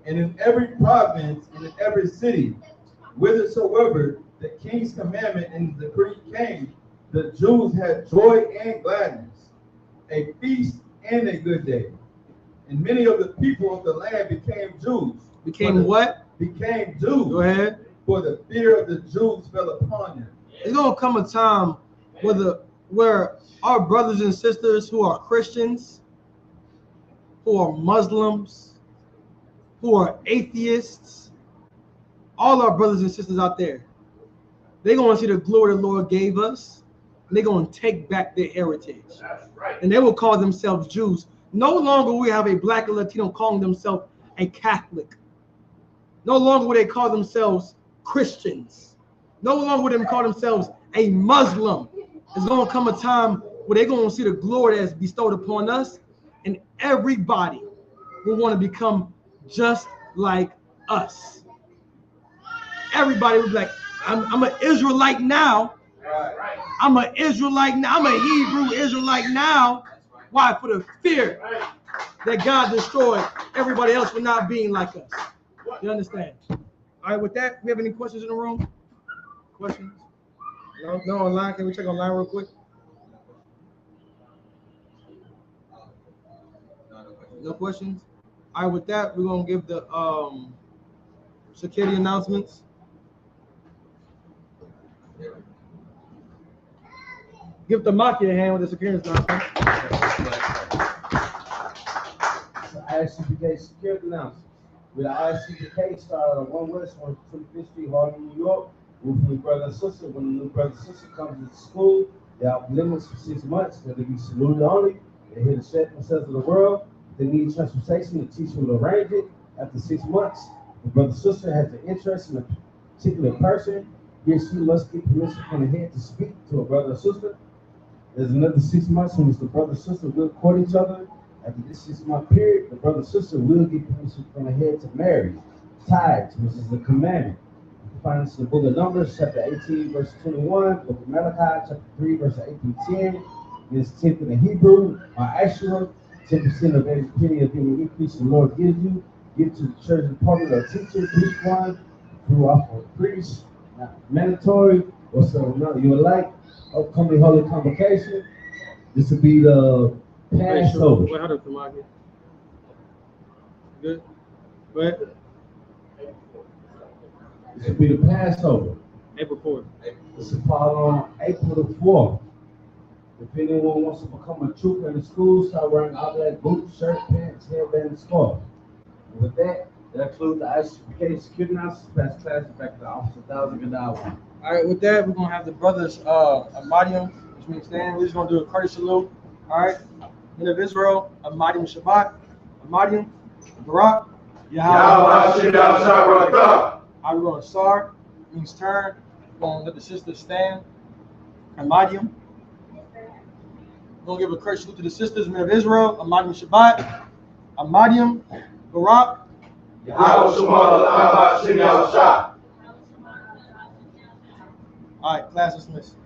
And in every province and in every city, whithersoever the king's commandment and the decree came, the Jews had joy and gladness, a feast and a good day. And many of the people of the land became Jews. Became what? Became Jews. Go ahead. For the fear of the Jews fell upon them. There's gonna come a time where our brothers and sisters who are Christians, who are Muslims, who are atheists, all our brothers and sisters out there, they're gonna see the glory the Lord gave us, and they're gonna take back their heritage. That's right. And they will call themselves Jews. No longer will we have a Black or Latino calling themselves a Catholic. No longer will they call themselves Christians. No longer will they call themselves a Muslim. There's gonna come a time where they're gonna see the glory that's bestowed upon us, and everybody will want to become just like us. Everybody will be like, I'm an Israelite now. I'm an Israelite now. I'm a Hebrew Israelite now. Why? For the fear that God destroyed everybody else for not being like us. You understand? All right, with that, we have any questions in the room? Questions? No online. Can we check online real quick? No questions? All right, with that, we're going to give the security announcements. Give the Maki a hand with this appearance, Johnson. ISUPK security announcements. With the ISUPK started on 1 West, 125th Street, Harlem, New York. With new brother and sister. When the new brother and sister comes to school, they are limits for 6 months. They'll be saluted only. They're here to share themselves to the world. They need transportation. The teacher will arrange it. After 6 months, the brother and sister has an interest in a particular person. He or she must get permission from the head to speak to a brother or sister. There's another 6 months in which the brother and sister will court each other. After this 6 month period, the brother and sister will get permission from the head to marry. Tithes, which is the commandment. You can find this in the book of Numbers, chapter 18, verse 21, book of Malachi, chapter 3, verse 8 through 10. This 10th in the Hebrew, or Ashura, 10% of every penny of any increase the Lord gives you. Give to the church department or teacher, each one, through off for a priest, not mandatory, or so you would like. Upcoming holy convocation. This will be the Passover. Wait, hold up, Tamaki. Good. Go ahead. This will be the Passover. April 4th. This will fall on April the 4th. If anyone wants to become a trooper in the school, start wearing all that boots, shirt, pants, headband, and scarf. And with that, that includes the ISUPK security announcements. Pass class back to the officer 1,000 good hour. All right, with that, we're gonna have the brothers Ahmadium, which means stand. We're just gonna do a courtesy salute. All right, men of Israel, Ahmadium Shabbat, Ahmadium, Barak, Yahweh Arun Sar means turn. We're gonna let the sisters stand. Ahmadium. We're gonna give a courtesy salute to the sisters, men of Israel, Ahmadium Shabbat, Ahmadium, Barak, All right, class dismissed.